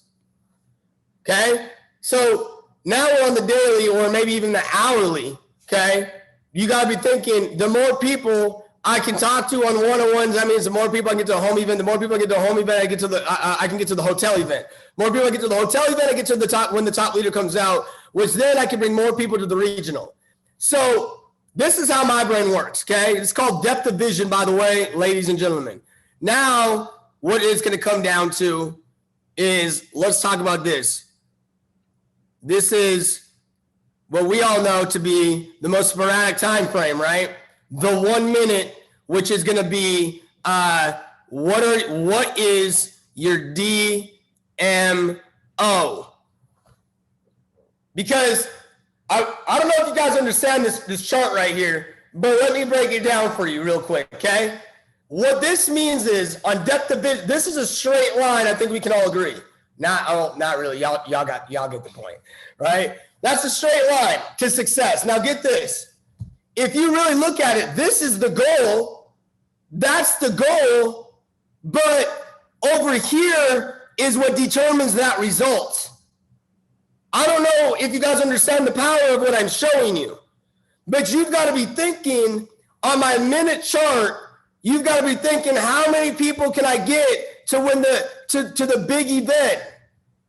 Okay? So now we're on the daily or maybe even the hourly, okay? You got to be thinking the more people I can talk to on one-on-ones, that means the more people I get to a home event, the more people I get to a home event, I can get to the hotel event. More people I get to the hotel event, I get to the top when the top leader comes out, which then I can bring more people to the regional. So this is how my brain works, okay? It's called depth of vision, by the way, ladies and gentlemen. Now, what it's going to come down to is, let's talk about this. This is what we all know to be the most sporadic time frame, right? The 1 minute, which is going to be what is your DMO? Because I don't know if you guys understand this chart right here, but let me break it down for you real quick, okay? What this means is on depth of vision, this is a straight line. I think we can all agree. Not really. Y'all get the point, right? That's a straight line to success. Now get this. If you really look at it, this is the goal. That's the goal. But over here is what determines that result. I don't know if you guys understand the power of what I'm showing you, but you've got to be thinking on my minute chart. You've got to be thinking, how many people can I get to win to the big event?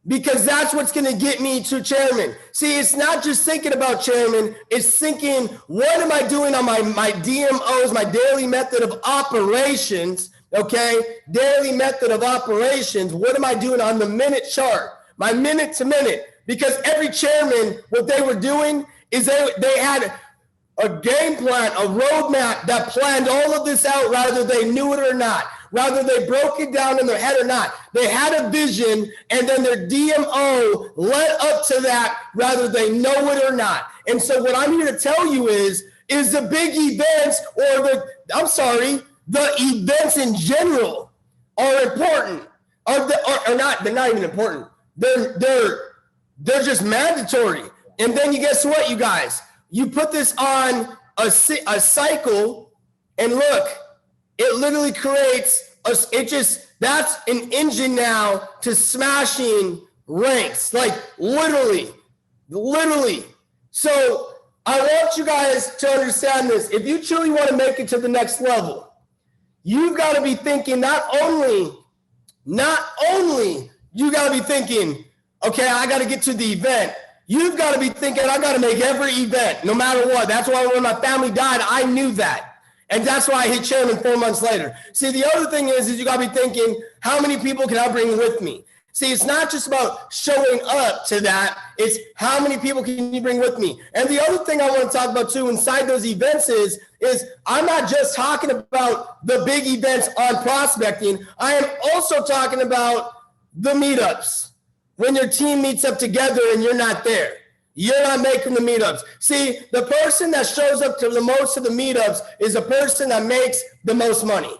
Because that's what's going to get me to chairman. See, it's not just thinking about chairman. It's thinking, what am I doing on my DMOs, my daily method of operations, okay? Daily method of operations. What am I doing on the minute chart, my minute to minute? Because every chairman, what they were doing is they had a game plan, a roadmap that planned all of this out, whether they knew it or not. whether they broke it down in their head or not. They had a vision, and then their DMO led up to that, whether they know it or not. And so what I'm here to tell you is the big events the events in general are important, or not, they're not even important. They're just mandatory. And then you guess what, you guys? You put this on a cycle, and look, it literally creates that's an engine now to smashing ranks, like literally. So I want you guys to understand this. If you truly want to make it to the next level, you've got to be thinking not only you got to be thinking, okay, I got to get to the event. You've got to be thinking, I got to make every event, no matter what. That's why when my family died, I knew that. And that's why I hit chairman 4 months later. See, the other thing is you got to be thinking, how many people can I bring with me? See, it's not just about showing up to that. It's how many people can you bring with me? And the other thing I want to talk about too inside those events is I'm not just talking about the big events on prospecting. I am also talking about the meetups. When your team meets up together and you're not there, you're not making the meetups. See, the person that shows up to the most of the meetups is the person that makes the most money.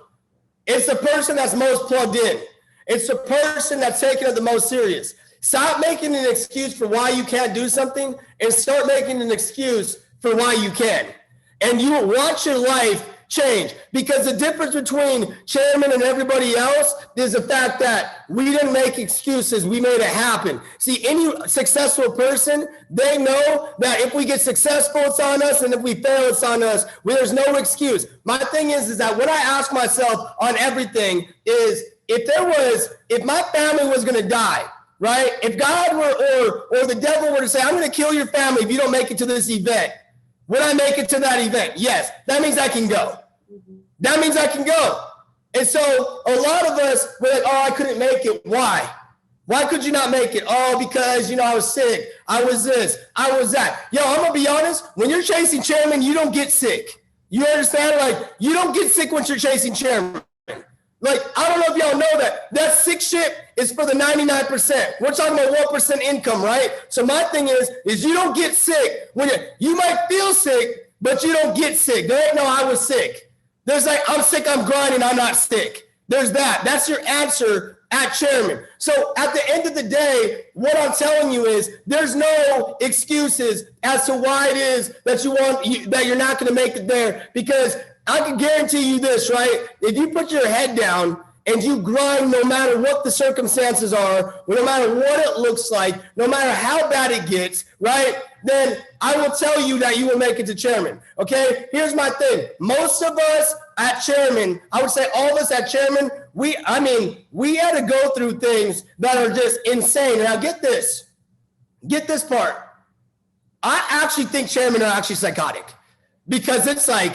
It's the person that's most plugged in. It's the person that's taking it the most serious. Stop making an excuse for why you can't do something and start making an excuse for why you can. And you will watch your life change, because the difference between chairman and everybody else is the fact that we didn't make excuses, we made it happen. See, any successful person, they know that if we get successful, it's on us, and if we fail, it's on us. There's no excuse. My thing is that what I ask myself on everything is, if my family was going to die, right? If God were, or the devil were to say, I'm going to kill your family if you don't make it to this event, would I make it to that event? Yes. That means I can go. That means I can go. And so a lot of us were like, oh, I couldn't make it. Why? Why could you not make it? Oh, because, I was sick. I was this. I was that. Yo, I'm going to be honest. When you're chasing chairman, you don't get sick. You understand? Like, you don't get sick when you're chasing chairman. Like, I don't know if y'all know that. That sick shit is for the 99%. We're talking about 1% income, right? So my thing is you don't get sick. When you might feel sick, but you don't get sick. There ain't no I was sick. There's like, I'm sick, I'm grinding, I'm not sick. There's that. That's your answer at chairman. So at the end of the day, what I'm telling you is there's no excuses as to why it is that that you're not going to make it there, because I can guarantee you this, right? If you put your head down and you grind no matter what the circumstances are, no matter what it looks like, no matter how bad it gets, right? Then I will tell you that you will make it to chairman, okay? Here's my thing. Most of us at chairman, I would say all of us at chairman, we had to go through things that are just insane. Now get this part. I actually think chairmen are actually psychotic, because it's like,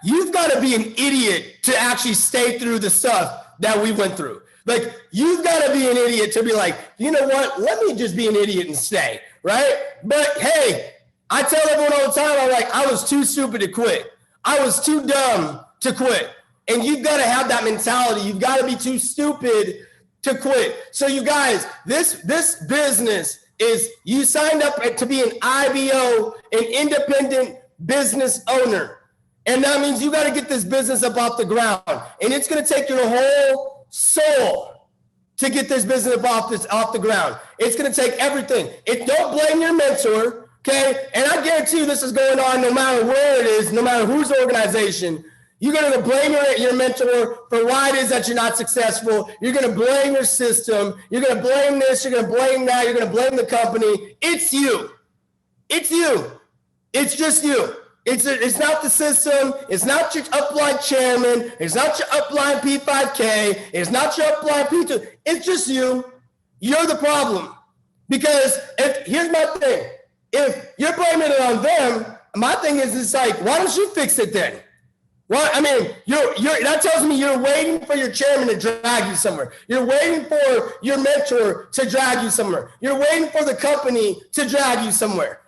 you've got to be an idiot to actually stay through the stuff that we went through. Like, you've got to be an idiot to be like, you know what? Let me just be an idiot and stay, right? But hey, I tell everyone all the time, I was too stupid to quit. I was too dumb to quit. And you've got to have that mentality. You've got to be too stupid to quit. So you guys, this business is, you signed up to be an IBO, an independent business owner. And that means you got to get this business up off the ground. And it's going to take your whole soul to get this business off the ground. It's going to take everything. Don't blame your mentor, okay? And I guarantee you this is going on no matter where it is, no matter whose organization. You're going to blame your mentor for why it is that you're not successful. You're going to blame your system. You're going to blame this. You're going to blame that. You're going to blame the company. It's you. It's you. It's just you. It's not the system. It's not your upline chairman. It's not your upline P5K. It's not your upline P2. It's just you. You're the problem. Because here's my thing. If you're blaming it on them, my thing is, it's like, why don't you fix it then? Well, I mean, that tells me you're waiting for your chairman to drag you somewhere. You're waiting for your mentor to drag you somewhere. You're waiting for the company to drag you somewhere.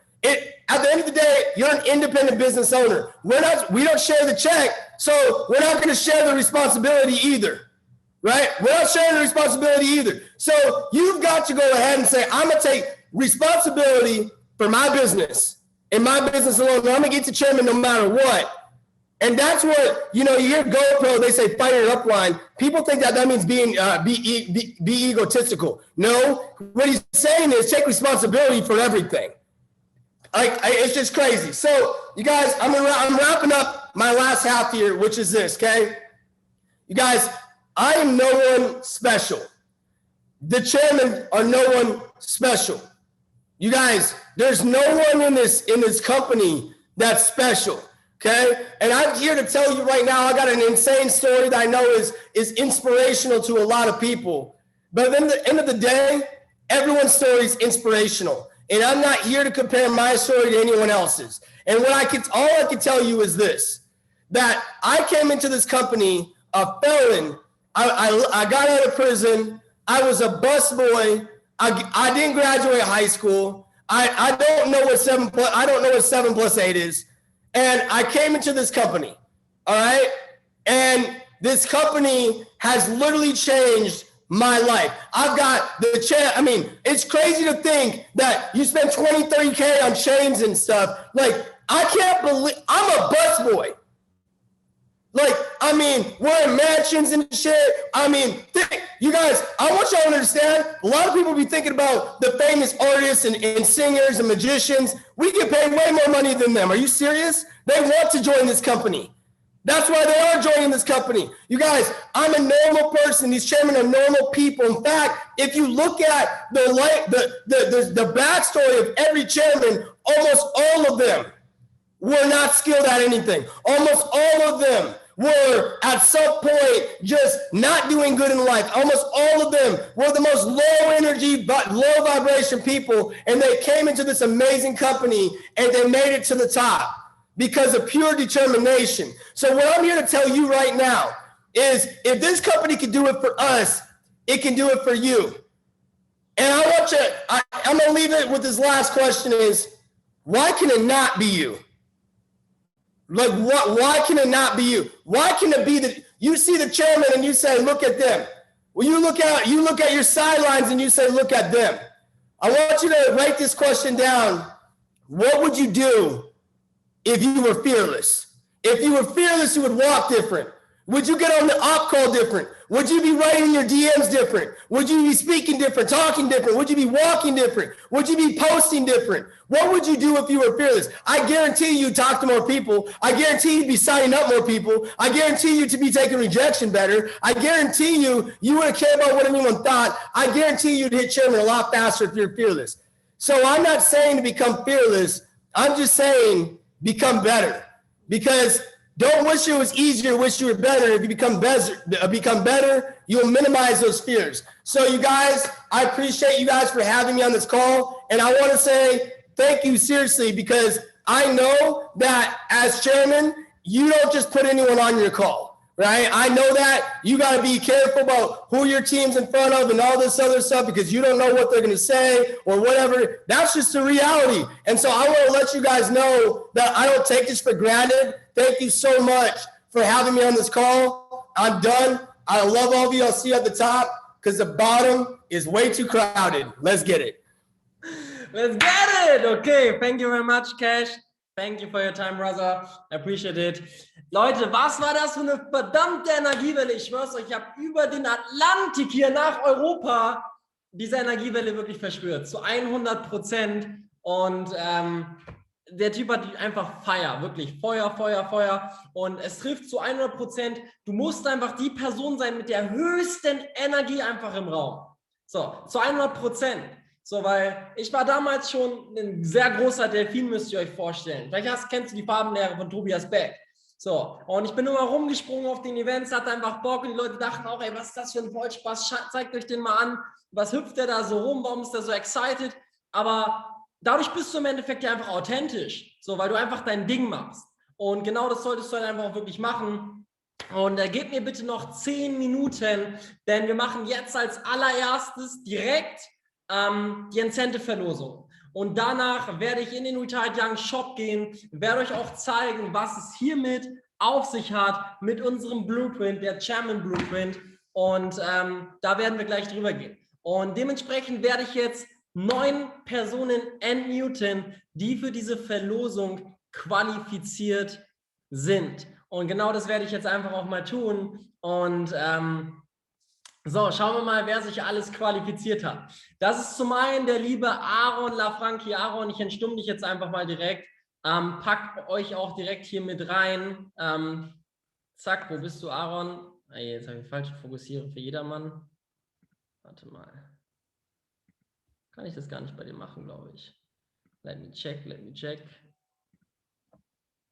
At the end of the day, you're an independent business owner. We don't share the check, so we're not going to share the responsibility either. right? We're not sharing the responsibility either. So you've got to go ahead and say, I'm going to take responsibility for my business and my business alone. I'm going to get to chairman no matter what. And that's what, you hear GoPro, they say fire it up line. People think that means be egotistical. No, what he's saying is take responsibility for everything. It's just crazy. So you guys, I'm wrapping up my last half here, which is this, okay? You guys, I am no one special. The chairmen are no one special. You guys, there's no one in this company that's special. Okay, and I'm here to tell you right now, I got an insane story that I know is inspirational to a lot of people. But at the end of the day, everyone's story is inspirational. And I'm not here to compare my story to anyone else's. And all I can tell you is this, that I came into this company a felon. I got out of prison. I was a busboy. I didn't graduate high school. I don't know what 7 plus 8 is. And I came into this company, all right? And this company has literally changed my life. I've got the chain. I mean, it's crazy to think that you spend 20, 30K on chains and stuff. Like, I can't believe, I'm a busboy. Like, I mean, we're in mansions and shit. I mean, you guys, I want y'all to understand, a lot of people be thinking about the famous artists and singers and magicians. We get paid way more money than them. Are you serious? They want to join this company. That's why they are joining this company. You guys, I'm a normal person. These chairmen are normal people. In fact, if you look at the backstory of every chairman, almost all of them were not skilled at anything. Almost all of them were at some point just not doing good in life. Almost all of them were the most low energy, but low vibration people. And they came into this amazing company and they made it to the top because of pure determination. So what I'm here to tell you right now is if this company can do it for us, it can do it for you. And I want you, I'm going to leave it with this last question is, why can it not be you? Like, why can it not be you? Why can it be that you see the chairman and you say, look at them? Well, you look at your sidelines and you say, look at them. I want you to write this question down. What would you do if you were fearless? If you were fearless, you would walk different. Would you get on the op call different? Would you be writing your DMs different? Would you be speaking different, talking different? Would you be walking different? Would you be posting different? What would you do if you were fearless? I guarantee you'd talk to more people. I guarantee you'd be signing up more people. I guarantee you to be taking rejection better. I guarantee you wouldn't care about what anyone thought. I guarantee you'd hit chairman a lot faster if you're fearless. So I'm not saying to become fearless. I'm just saying become better. Because don't wish it was easier, wish you were better. If you become better, you'll minimize those fears. So you guys, I appreciate you guys for having me on this call. And I want to say thank you seriously, because I know that as chairman, you don't just put anyone on your call, right? I know that you got to be careful about who your team's in front of and all this other stuff, because you don't know what they're going to say or whatever. That's just the reality. And so I want to let you guys know that I don't take this for granted. Thank you so much for having me on this call. I'm done. I love all of you. I'll see you at the top, because the bottom is way too crowded. Let's get it. Let's get it. Okay, thank you very much, Cash. Thank you for your time, brother. I appreciate it. Leute, was war das für eine verdammte Energiewelle? Ich schwör's euch, ich habe über den Atlantik hier nach Europa diese Energiewelle wirklich verspürt. Zu 100%. Und der Typ hat einfach Feuer, wirklich Feuer, Feuer, Feuer. Und es trifft zu 100%. Du musst einfach die Person sein mit der höchsten Energie einfach im Raum. So, zu 100%. So, weil ich war damals schon ein sehr großer Delfin, müsst ihr euch vorstellen. Vielleicht kennst du die Farbenlehre von Tobias Beck. So, und ich bin immer rumgesprungen auf den Events, hatte einfach Bock und die Leute dachten auch, ey, was ist das für ein Vollspaß? Zeigt euch den mal an. Was hüpft der da so rum? Warum ist der so excited? Aber dadurch bist du im Endeffekt ja einfach authentisch, so, weil du einfach dein Ding machst. Und genau das solltest du halt einfach auch wirklich machen. Und gebt mir bitte noch 10 Minuten, denn wir machen jetzt als allererstes direkt die Incentive-Verlosung. Und danach werde ich in den Retired Young Shop gehen, werde euch auch zeigen, was es hiermit auf sich hat, mit unserem Blueprint, der Chairman Blueprint. Und da werden wir gleich drüber gehen. Und dementsprechend werde ich jetzt 9 Personen entmuten, die für diese Verlosung qualifiziert sind. Und genau das werde ich jetzt einfach auch mal tun. Und so, schauen wir mal, wer sich alles qualifiziert hat. Das ist zum einen der liebe Aaron Lafranchi. Aaron, ich entstumme dich jetzt einfach mal direkt. Packt euch auch direkt hier mit rein. Zack, wo bist du, Aaron? Jetzt habe ich falsch fokussiert für jedermann. Warte mal. Kann ich das gar nicht bei dir machen, glaube ich. Let me check.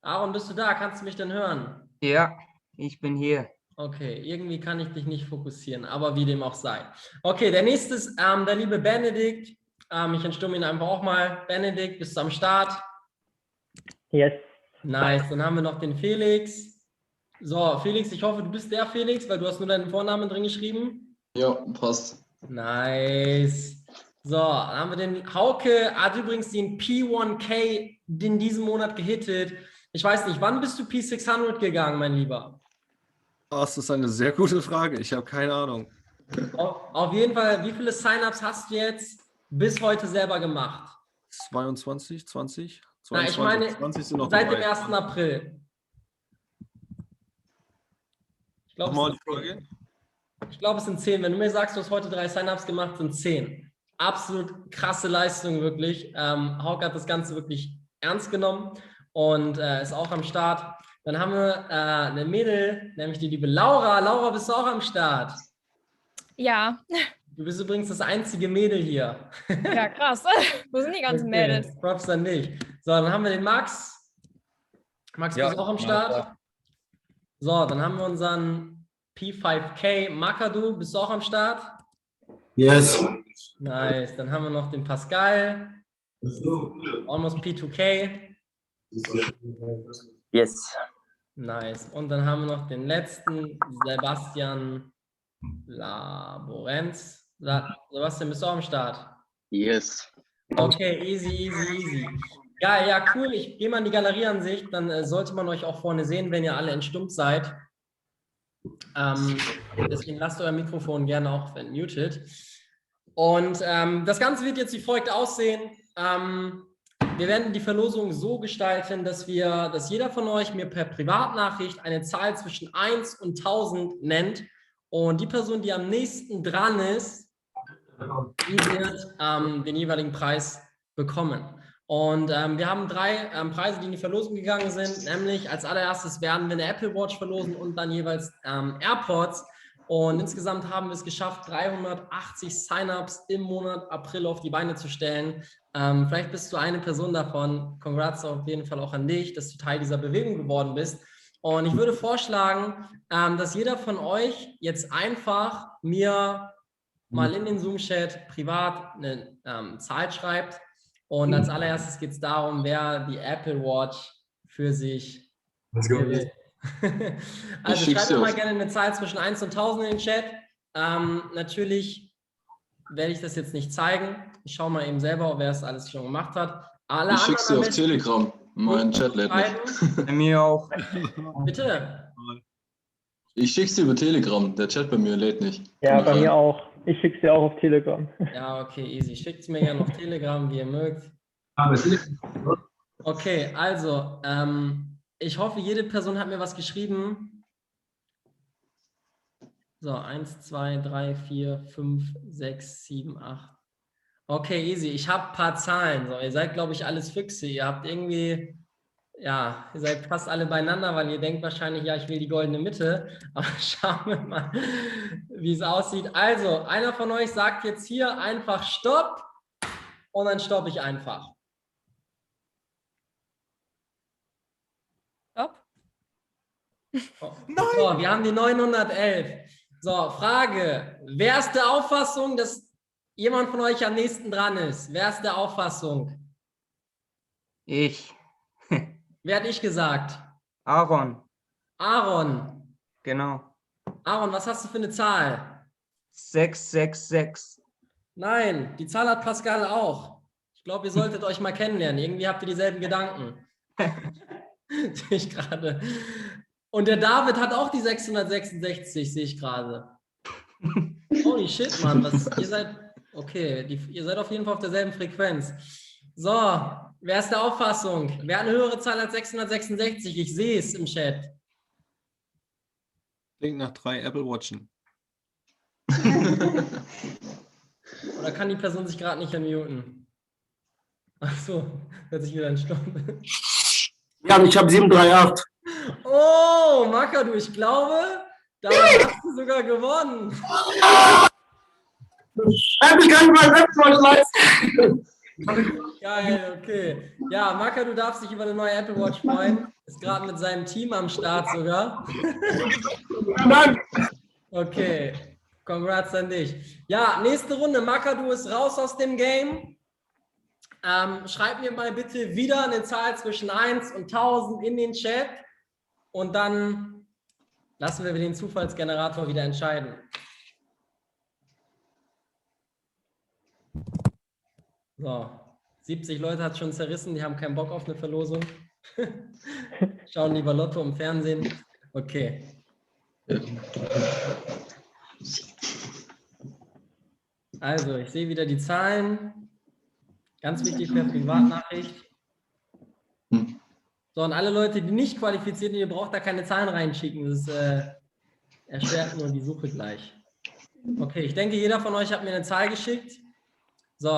Aaron, bist du da? Kannst du mich denn hören? Ja, ich bin hier. Okay, irgendwie kann ich dich nicht fokussieren, aber wie dem auch sei. Okay, der nächste ist der liebe Benedikt. Ich entstumme ihn einfach auch mal. Benedikt, bist du am Start? Yes. Nice, dann haben wir noch den Felix. So, Felix, ich hoffe, du bist der Felix, weil du hast nur deinen Vornamen drin geschrieben. Ja, passt. Nice. So, dann haben wir den Hauke, hat übrigens den P1K in diesem Monat gehittet. Ich weiß nicht, wann bist du P600 gegangen, mein Lieber? Das ist eine sehr gute Frage. Ich habe keine Ahnung. Auf jeden Fall, wie viele Sign-ups hast du jetzt bis heute selber gemacht? 22, 20? Na, ich meine, 20 sind noch seit dem dabei. 1. April. Ich glaube, Nochmal die Frage. es sind 10. Wenn du mir sagst, du hast heute 3 Sign-ups gemacht, sind 10. Absolut krasse Leistung, wirklich. Hauke hat das Ganze wirklich ernst genommen und ist auch am Start. Dann haben wir eine Mädel, nämlich die liebe Laura. Laura, bist du auch am Start? Ja, Du bist übrigens das einzige Mädel hier. ja, krass. Wo sind die ganzen Okay, Mädels? Props an dich. So, dann haben wir den Max. Max, Ja, bist du auch am Start? So, dann haben wir unseren P5K. Makadu, bist du auch am Start? Yes. Nice. Dann haben wir noch den Pascal. Almost P2K. Yes. Nice. Und dann haben wir noch den letzten, Sebastian Laborenz. Sebastian, bist du auch am Start? Yes. Okay, easy. Geil, ja, cool. Ich gehe mal in die Galerieansicht. Dann sollte man euch auch vorne sehen, wenn ihr alle entstummt seid. Deswegen lasst euer Mikrofon gerne auch muted. Und das Ganze wird jetzt wie folgt aussehen. Wir werden die Verlosung so gestalten, dass jeder von euch mir per Privatnachricht eine Zahl zwischen 1 und 1000 nennt. Und die Person, die am nächsten dran ist, die wird den jeweiligen Preis bekommen. Und wir haben 3 Preise, die in die Verlosung gegangen sind. Nämlich als allererstes werden wir eine Apple Watch verlosen und dann jeweils AirPods. Und insgesamt haben wir es geschafft, 380 Sign-ups im Monat April auf die Beine zu stellen. Vielleicht bist du eine Person davon. Congrats auf jeden Fall auch an dich, dass du Teil dieser Bewegung geworden bist. Und ich würde vorschlagen, dass jeder von euch jetzt einfach mir mal in den Zoom-Chat privat eine Zahl schreibt. Und als allererstes geht es darum, wer die Apple Watch für sich will. Also schreibt mir mal gerne eine Zahl zwischen 1 und 1000 in den Chat. Natürlich werde ich das jetzt nicht zeigen. Ich schaue mal eben selber, wer es alles schon gemacht hat. Ich schick's dir auf Telegram. Mein Chat lädt nicht. Bei mir auch. Bitte. Ich schick's dir über Telegram. Der Chat bei mir lädt nicht. Ja, Komm bei rein. mir auch. Ich schicke es dir auch auf Telegram. Ja, okay, easy. Schickt es mir gerne auf Telegram, wie ihr mögt. Okay, also, ich hoffe, jede Person hat mir was geschrieben. So, 1, 2, 3, 4, 5, 6, 7, 8. Okay, easy. Ich habe ein paar Zahlen. So, ihr seid, glaube ich, alles Füchse. Ihr habt irgendwie, ja, ihr seid fast alle beieinander, weil ihr denkt wahrscheinlich, ja, ich will die goldene Mitte. Aber schauen wir mal, wie es aussieht. Also, einer von euch sagt jetzt hier einfach Stopp und dann stoppe ich einfach. Stopp. Oh. So, wir haben die 911. So, Frage. Wer ist der Auffassung, dass jemand von euch am nächsten dran ist? Wer ist der Auffassung? Ich. Wer hat ich gesagt? Aaron. Aaron. Genau. Aaron, was hast du für eine Zahl? 666. Nein, die Zahl hat Pascal auch. Ich glaube, ihr solltet euch mal kennenlernen. Irgendwie habt ihr dieselben Gedanken. Sehe ich gerade. Und der David hat auch die 666, sehe ich gerade. Holy shit, Mann. Ihr seid, okay, ihr seid auf jeden Fall auf derselben Frequenz. So, wer ist der Auffassung? Wer hat eine höhere Zahl als 666? Ich sehe es im Chat. Klingt nach 3 Apple Watchen. Oder kann die Person sich gerade nicht unmuten? Ach so, hört sich wieder ein Stopp. Ja, ich habe 738. Oh, Makadu, ich glaube, damit hast du sogar gewonnen. Hätte ich gar nicht mal selbst mal leisten. Geil, okay. Ja, Maka, du darfst dich über eine neue Apple Watch freuen. Ist gerade mit seinem Team am Start sogar. Vielen Dank. Okay, congrats an dich. Ja, nächste Runde. Maka, du bist raus aus dem Game. Schreib mir mal bitte wieder eine Zahl zwischen 1 und 1000 in den Chat. Und dann lassen wir den Zufallsgenerator wieder entscheiden. So, 70 Leute hat es schon zerrissen, die haben keinen Bock auf eine Verlosung. Schauen lieber Lotto im Fernsehen. Okay. Also, ich sehe wieder die Zahlen. Ganz wichtig per Privatnachricht. So, und alle Leute, die nicht qualifiziert sind, ihr braucht da keine Zahlen reinschicken. Das erschwert nur die Suche gleich. Okay, ich denke, jeder von euch hat mir eine Zahl geschickt. So,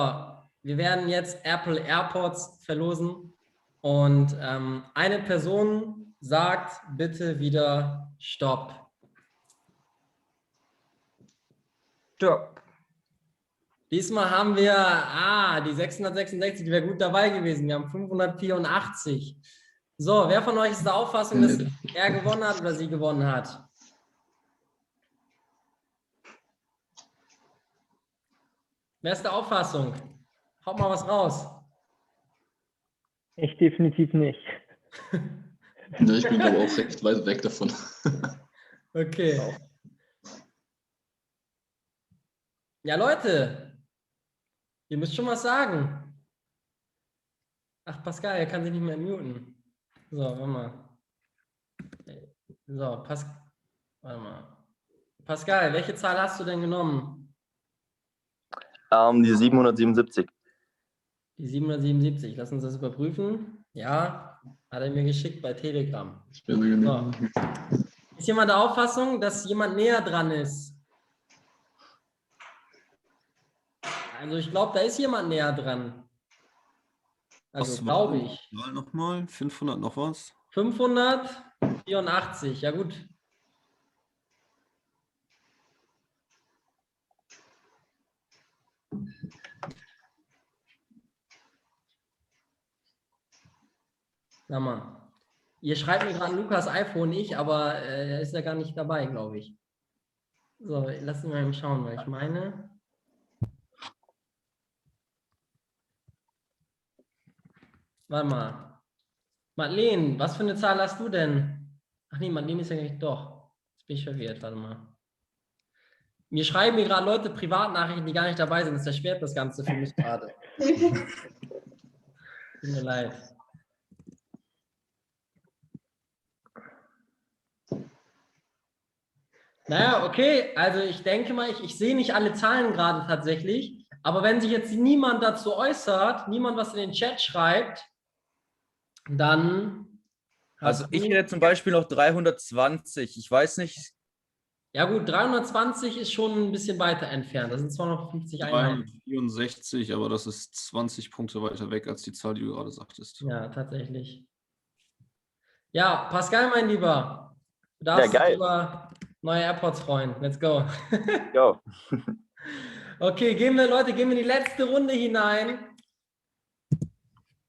wir werden jetzt Apple AirPods verlosen und eine Person sagt bitte wieder Stopp. Stopp. Diesmal haben wir, die 666, die wäre gut dabei gewesen. Wir haben 584. So, wer von euch ist der Auffassung, dass er gewonnen hat oder sie gewonnen hat? Wer ist der Auffassung? Haut mal was raus. Ich definitiv nicht. Ja, ich bin aber auch recht weit weg davon. Okay. Ja, Leute, ihr müsst schon was sagen. Ach, Pascal, er kann sich nicht mehr muten. So, warte mal. So, warte mal. Pascal, welche Zahl hast du denn genommen? Die 777. Die 777. Lass uns das überprüfen. Ja, hat er mir geschickt bei Telegram. So. Ist jemand der Auffassung, dass jemand näher dran ist? Also ich glaube, da ist jemand näher dran. Also glaube ich. Nochmal, 500 noch was? 584, ja gut. Sag mal, ihr schreibt mir gerade Lukas iPhone nicht, aber er ist ja gar nicht dabei, glaube ich. So, lassen wir mal schauen, weil ich meine... Warte mal. Madeleine, was für eine Zahl hast du denn? Ach nee, Madeleine ist ja nicht doch. Jetzt bin ich verwirrt, warte mal. Mir schreiben gerade Leute Privatnachrichten, die gar nicht dabei sind. Das erschwert das Ganze für mich gerade. Tut mir leid. Naja, okay, also ich denke mal, ich sehe nicht alle Zahlen gerade tatsächlich, aber wenn sich jetzt niemand dazu äußert, niemand was in den Chat schreibt, dann... Also ich hätte zum Beispiel noch 320, ich weiß nicht. Ja gut, 320 ist schon ein bisschen weiter entfernt, das sind 250 Einheiten. 364, aber das ist 20 Punkte weiter weg als die Zahl, die du gerade sagtest. Ja, tatsächlich. Ja, Pascal, mein Lieber, du darfst dich über neue AirPods freuen. Let's go. Go. Okay, Leute, gehen wir in die letzte Runde hinein.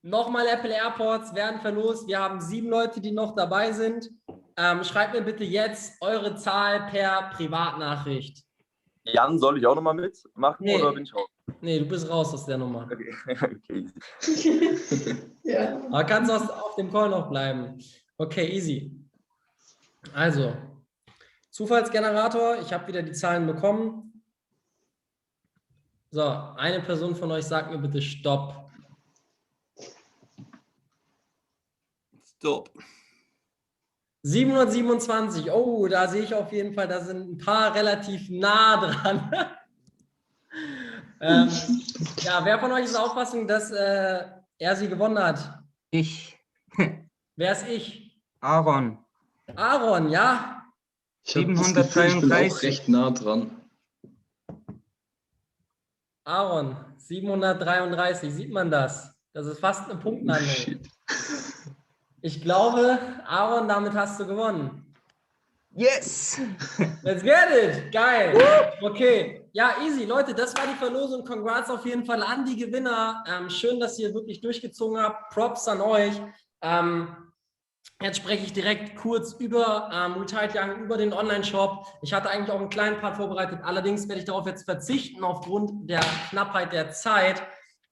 Nochmal Apple AirPods werden verlost. Wir haben 7 Leute, die noch dabei sind. Schreibt mir bitte jetzt eure Zahl per Privatnachricht. Jan, soll ich auch nochmal mitmachen oder bin ich raus? Nee, du bist raus aus der Nummer. Okay. Ja. Aber kannst auf dem Call noch bleiben. Okay, easy. Also, Zufallsgenerator. Ich habe wieder die Zahlen bekommen. So, eine Person von euch sagt mir bitte Stopp. Stopp. 727. Oh, da sehe ich auf jeden Fall, da sind ein paar relativ nah dran. Ja, wer von euch ist der Auffassung, dass er sie gewonnen hat? Ich. Wer ist ich? Aaron. Aaron, ja? Ich habe das Gefühl, ich bin auch 733. recht nah dran. Aaron, 733. Sieht man das? Das ist fast eine Punktlandung. Shit. Ich glaube, Aaron, damit hast du gewonnen. Yes! Let's get it! Geil! Okay, ja, easy. Leute, das war die Verlosung. Congrats auf jeden Fall an die Gewinner. Schön, dass ihr wirklich durchgezogen habt. Props an euch. Jetzt spreche ich direkt kurz über Retired Young, über den Online-Shop. Ich hatte eigentlich auch einen kleinen Part vorbereitet. Allerdings werde ich darauf jetzt verzichten aufgrund der Knappheit der Zeit.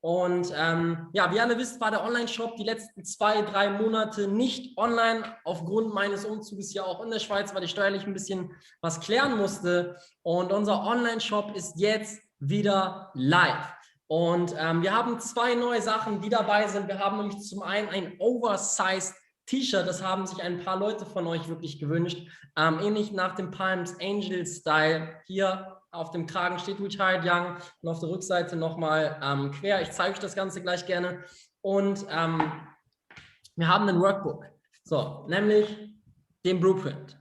Und ja, wie ihr alle wisst, war der Online-Shop die letzten 2-3 Monate nicht online, aufgrund meines Umzuges hier auch in der Schweiz, weil ich steuerlich ein bisschen was klären musste. Und unser Online-Shop ist jetzt wieder live. Und wir haben 2 neue Sachen, die dabei sind. Wir haben nämlich zum einen ein Oversized T-Shirt, das haben sich ein paar Leute von euch wirklich gewünscht. Ähnlich nach dem Palms Angel Style. Hier auf dem Kragen steht Retired Young und auf der Rückseite nochmal quer. Ich zeige euch das Ganze gleich gerne. Und wir haben ein Workbook. So, nämlich den Blueprint,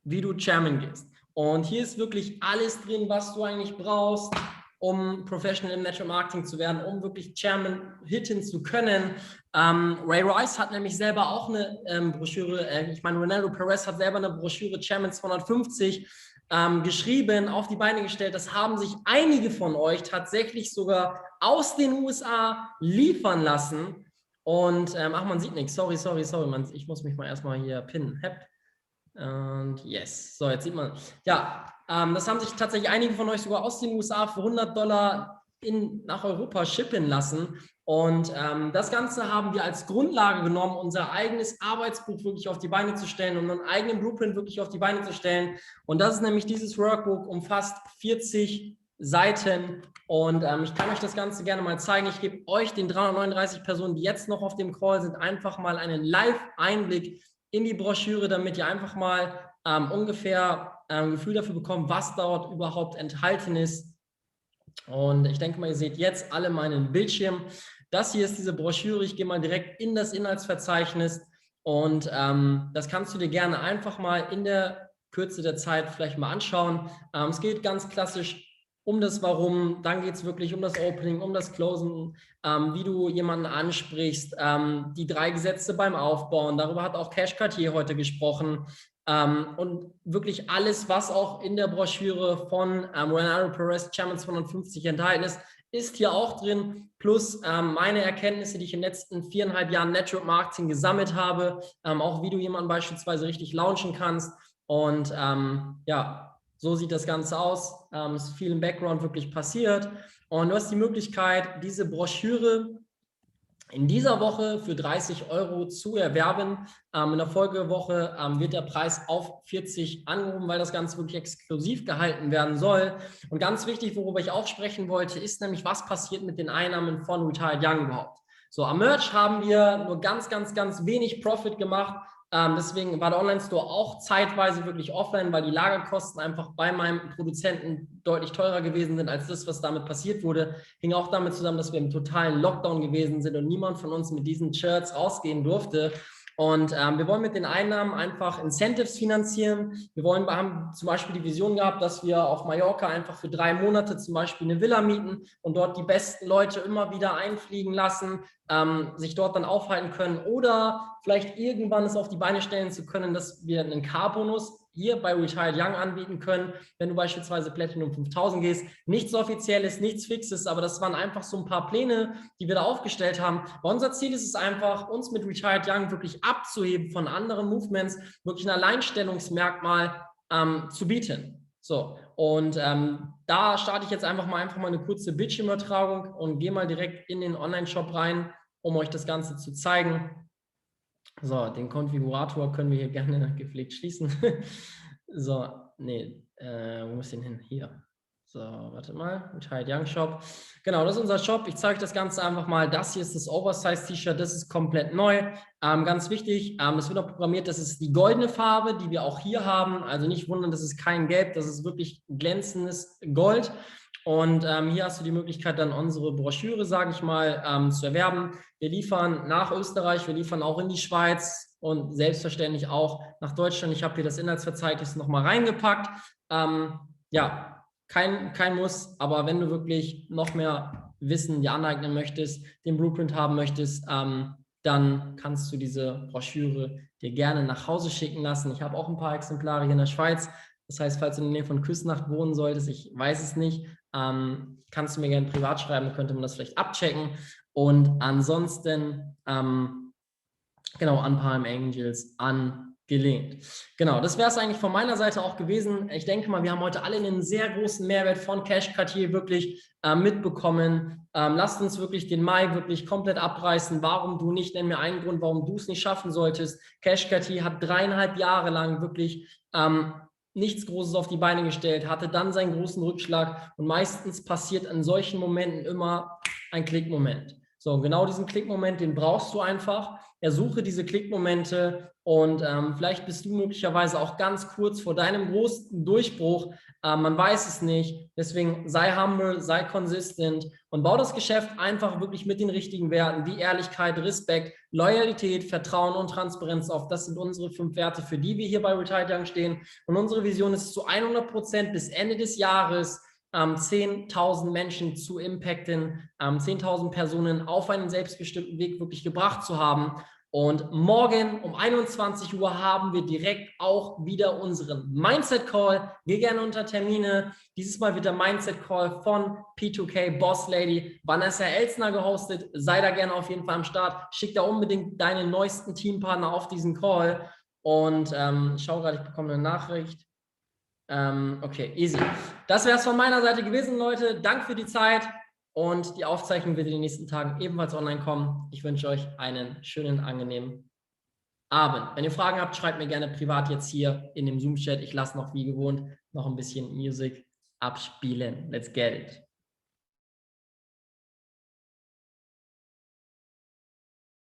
wie du Chairman gehst. Und hier ist wirklich alles drin, was du eigentlich brauchst, um Professional im Network Marketing zu werden, um wirklich Chairman hitten zu können. Ray Rice hat nämlich selber auch eine Broschüre, ich meine, Ronaldo Perez hat selber eine Broschüre Chairman 250 geschrieben, auf die Beine gestellt. Das haben sich einige von euch tatsächlich sogar aus den USA liefern lassen. Und, ach, man sieht nichts. Sorry. Ich muss mich mal erstmal hier pinnen. Und yes. So, jetzt sieht man. Ja, das haben sich tatsächlich einige von euch sogar aus den USA für $100 nach Europa shippen lassen. Und das Ganze haben wir als Grundlage genommen, unser eigenes Arbeitsbuch wirklich auf die Beine zu stellen und einen eigenen Blueprint wirklich auf die Beine zu stellen. Und das ist nämlich dieses Workbook, umfasst 40 Seiten. Und ich kann euch das Ganze gerne mal zeigen. Ich gebe euch, den 339 Personen, die jetzt noch auf dem Call sind, einfach mal einen Live-Einblick in die Broschüre, damit ihr einfach mal ungefähr ein Gefühl dafür bekommt, was dort überhaupt enthalten ist. Und ich denke mal, ihr seht jetzt alle meinen Bildschirm. Das hier ist diese Broschüre. Ich gehe mal direkt in das Inhaltsverzeichnis und das kannst du dir gerne einfach mal in der Kürze der Zeit vielleicht mal anschauen. Es geht ganz klassisch um das Warum, dann geht es wirklich um das Opening, um das Closing, wie du jemanden ansprichst, die 3 Gesetze beim Aufbauen. Darüber hat auch Cash Cartier heute gesprochen. Und wirklich alles, was auch in der Broschüre von Ronaldo Perez Chairman 250 enthalten ist, ist hier auch drin. Plus meine Erkenntnisse, die ich in den letzten 4,5 Jahren Network Marketing gesammelt habe, auch wie du jemanden beispielsweise richtig launchen kannst. Und ja, so sieht das Ganze aus. Es ist viel im Background wirklich passiert. Und du hast die Möglichkeit, diese Broschüre in dieser Woche für 30 € zu erwerben. In der Folgewoche wird der Preis auf 40 angehoben, weil das Ganze wirklich exklusiv gehalten werden soll. Und ganz wichtig, worüber ich auch sprechen wollte, ist nämlich, was passiert mit den Einnahmen von Retired Young überhaupt. So, am Merch haben wir nur ganz wenig Profit gemacht. Deswegen war der Online-Store auch zeitweise wirklich offline, weil die Lagerkosten einfach bei meinem Produzenten deutlich teurer gewesen sind als das, was damit passiert wurde. Hing auch damit zusammen, dass wir im totalen Lockdown gewesen sind und niemand von uns mit diesen Shirts rausgehen durfte. Und wir wollen mit den Einnahmen einfach Incentives finanzieren. Wir haben zum Beispiel die Vision gehabt, dass wir auf Mallorca einfach für 3 Monate zum Beispiel eine Villa mieten und dort die besten Leute immer wieder einfliegen lassen, sich dort dann aufhalten können oder vielleicht irgendwann es auf die Beine stellen zu können, dass wir einen Car-Bonus hier bei Retired Young anbieten können, wenn du beispielsweise Platinum 5000 gehst. Nichts Offizielles, nichts Fixes, aber das waren einfach so ein paar Pläne, die wir da aufgestellt haben. Aber unser Ziel ist es einfach, uns mit Retired Young wirklich abzuheben von anderen Movements, wirklich ein Alleinstellungsmerkmal zu bieten. So, und da starte ich jetzt einfach mal eine kurze Bildschirmübertragung und gehe mal direkt in den Online-Shop rein, um euch das Ganze zu zeigen. So, den Konfigurator können wir hier gerne gepflegt schließen. So, nee, wo muss ich denn hin? Hier. So, warte mal. Retired Young Shop. Genau, das ist unser Shop. Ich zeige euch das Ganze einfach mal. Das hier ist das Oversize-T-Shirt. Das ist komplett neu. Ganz wichtig, das wird auch programmiert. Das ist die goldene Farbe, die wir auch hier haben. Also nicht wundern, das ist kein Gelb. Das ist wirklich glänzendes Gold. Und hier hast du die Möglichkeit, dann unsere Broschüre, sage ich mal, zu erwerben. Wir liefern nach Österreich, wir liefern auch in die Schweiz und selbstverständlich auch nach Deutschland. Ich habe hier das Inhaltsverzeichnis nochmal reingepackt. Ja, kein Muss, aber wenn du wirklich noch mehr Wissen dir aneignen möchtest, den Blueprint haben möchtest, dann kannst du diese Broschüre dir gerne nach Hause schicken lassen. Ich habe auch ein paar Exemplare hier in der Schweiz. Das heißt, falls du in der Nähe von Küsnacht wohnen solltest, ich weiß es nicht, kannst du mir gerne privat schreiben, könnte man das vielleicht abchecken. Und ansonsten, genau, an Palm Angels angelehnt. Genau, das wäre es eigentlich von meiner Seite auch gewesen. Ich denke mal, wir haben heute alle einen sehr großen Mehrwert von Cash Cartier wirklich mitbekommen. Lasst uns wirklich den Mai wirklich komplett abreißen. Warum du nicht? Nenn mir einen Grund, warum du es nicht schaffen solltest. Cash Cartier hat 3,5 Jahre lang wirklich nichts Großes auf die Beine gestellt, hatte dann seinen großen Rückschlag und meistens passiert in solchen Momenten immer ein Klickmoment. So, genau diesen Klickmoment, den brauchst du einfach. Ersuche diese Klickmomente und vielleicht bist du möglicherweise auch ganz kurz vor deinem großen Durchbruch. Man weiß es nicht. Deswegen sei humble, sei consistent und bau das Geschäft einfach wirklich mit den richtigen Werten wie Ehrlichkeit, Respekt, Loyalität, Vertrauen und Transparenz auf. Das sind unsere 5 Werte, für die wir hier bei Retired Young stehen. Und unsere Vision ist zu 100% bis Ende des Jahres 10.000 Menschen zu impacten, 10.000 Personen auf einen selbstbestimmten Weg wirklich gebracht zu haben. Und morgen um 21 Uhr haben wir direkt auch wieder unseren Mindset Call. Geh gerne unter Termine. Dieses Mal wird der Mindset Call von P2K Boss Lady Vanessa Elsner gehostet. Sei da gerne auf jeden Fall am Start. Schick da unbedingt deine neuesten Teampartner auf diesen Call. Und ich schaue gerade, ich bekomme eine Nachricht. Okay, easy. Das wäre es von meiner Seite gewesen, Leute. Danke für die Zeit und die Aufzeichnung wird in den nächsten Tagen ebenfalls online kommen. Ich wünsche euch einen schönen, angenehmen Abend. Wenn ihr Fragen habt, schreibt mir gerne privat jetzt hier in dem Zoom-Chat. Ich lasse noch wie gewohnt noch ein bisschen Musik abspielen. Let's get it.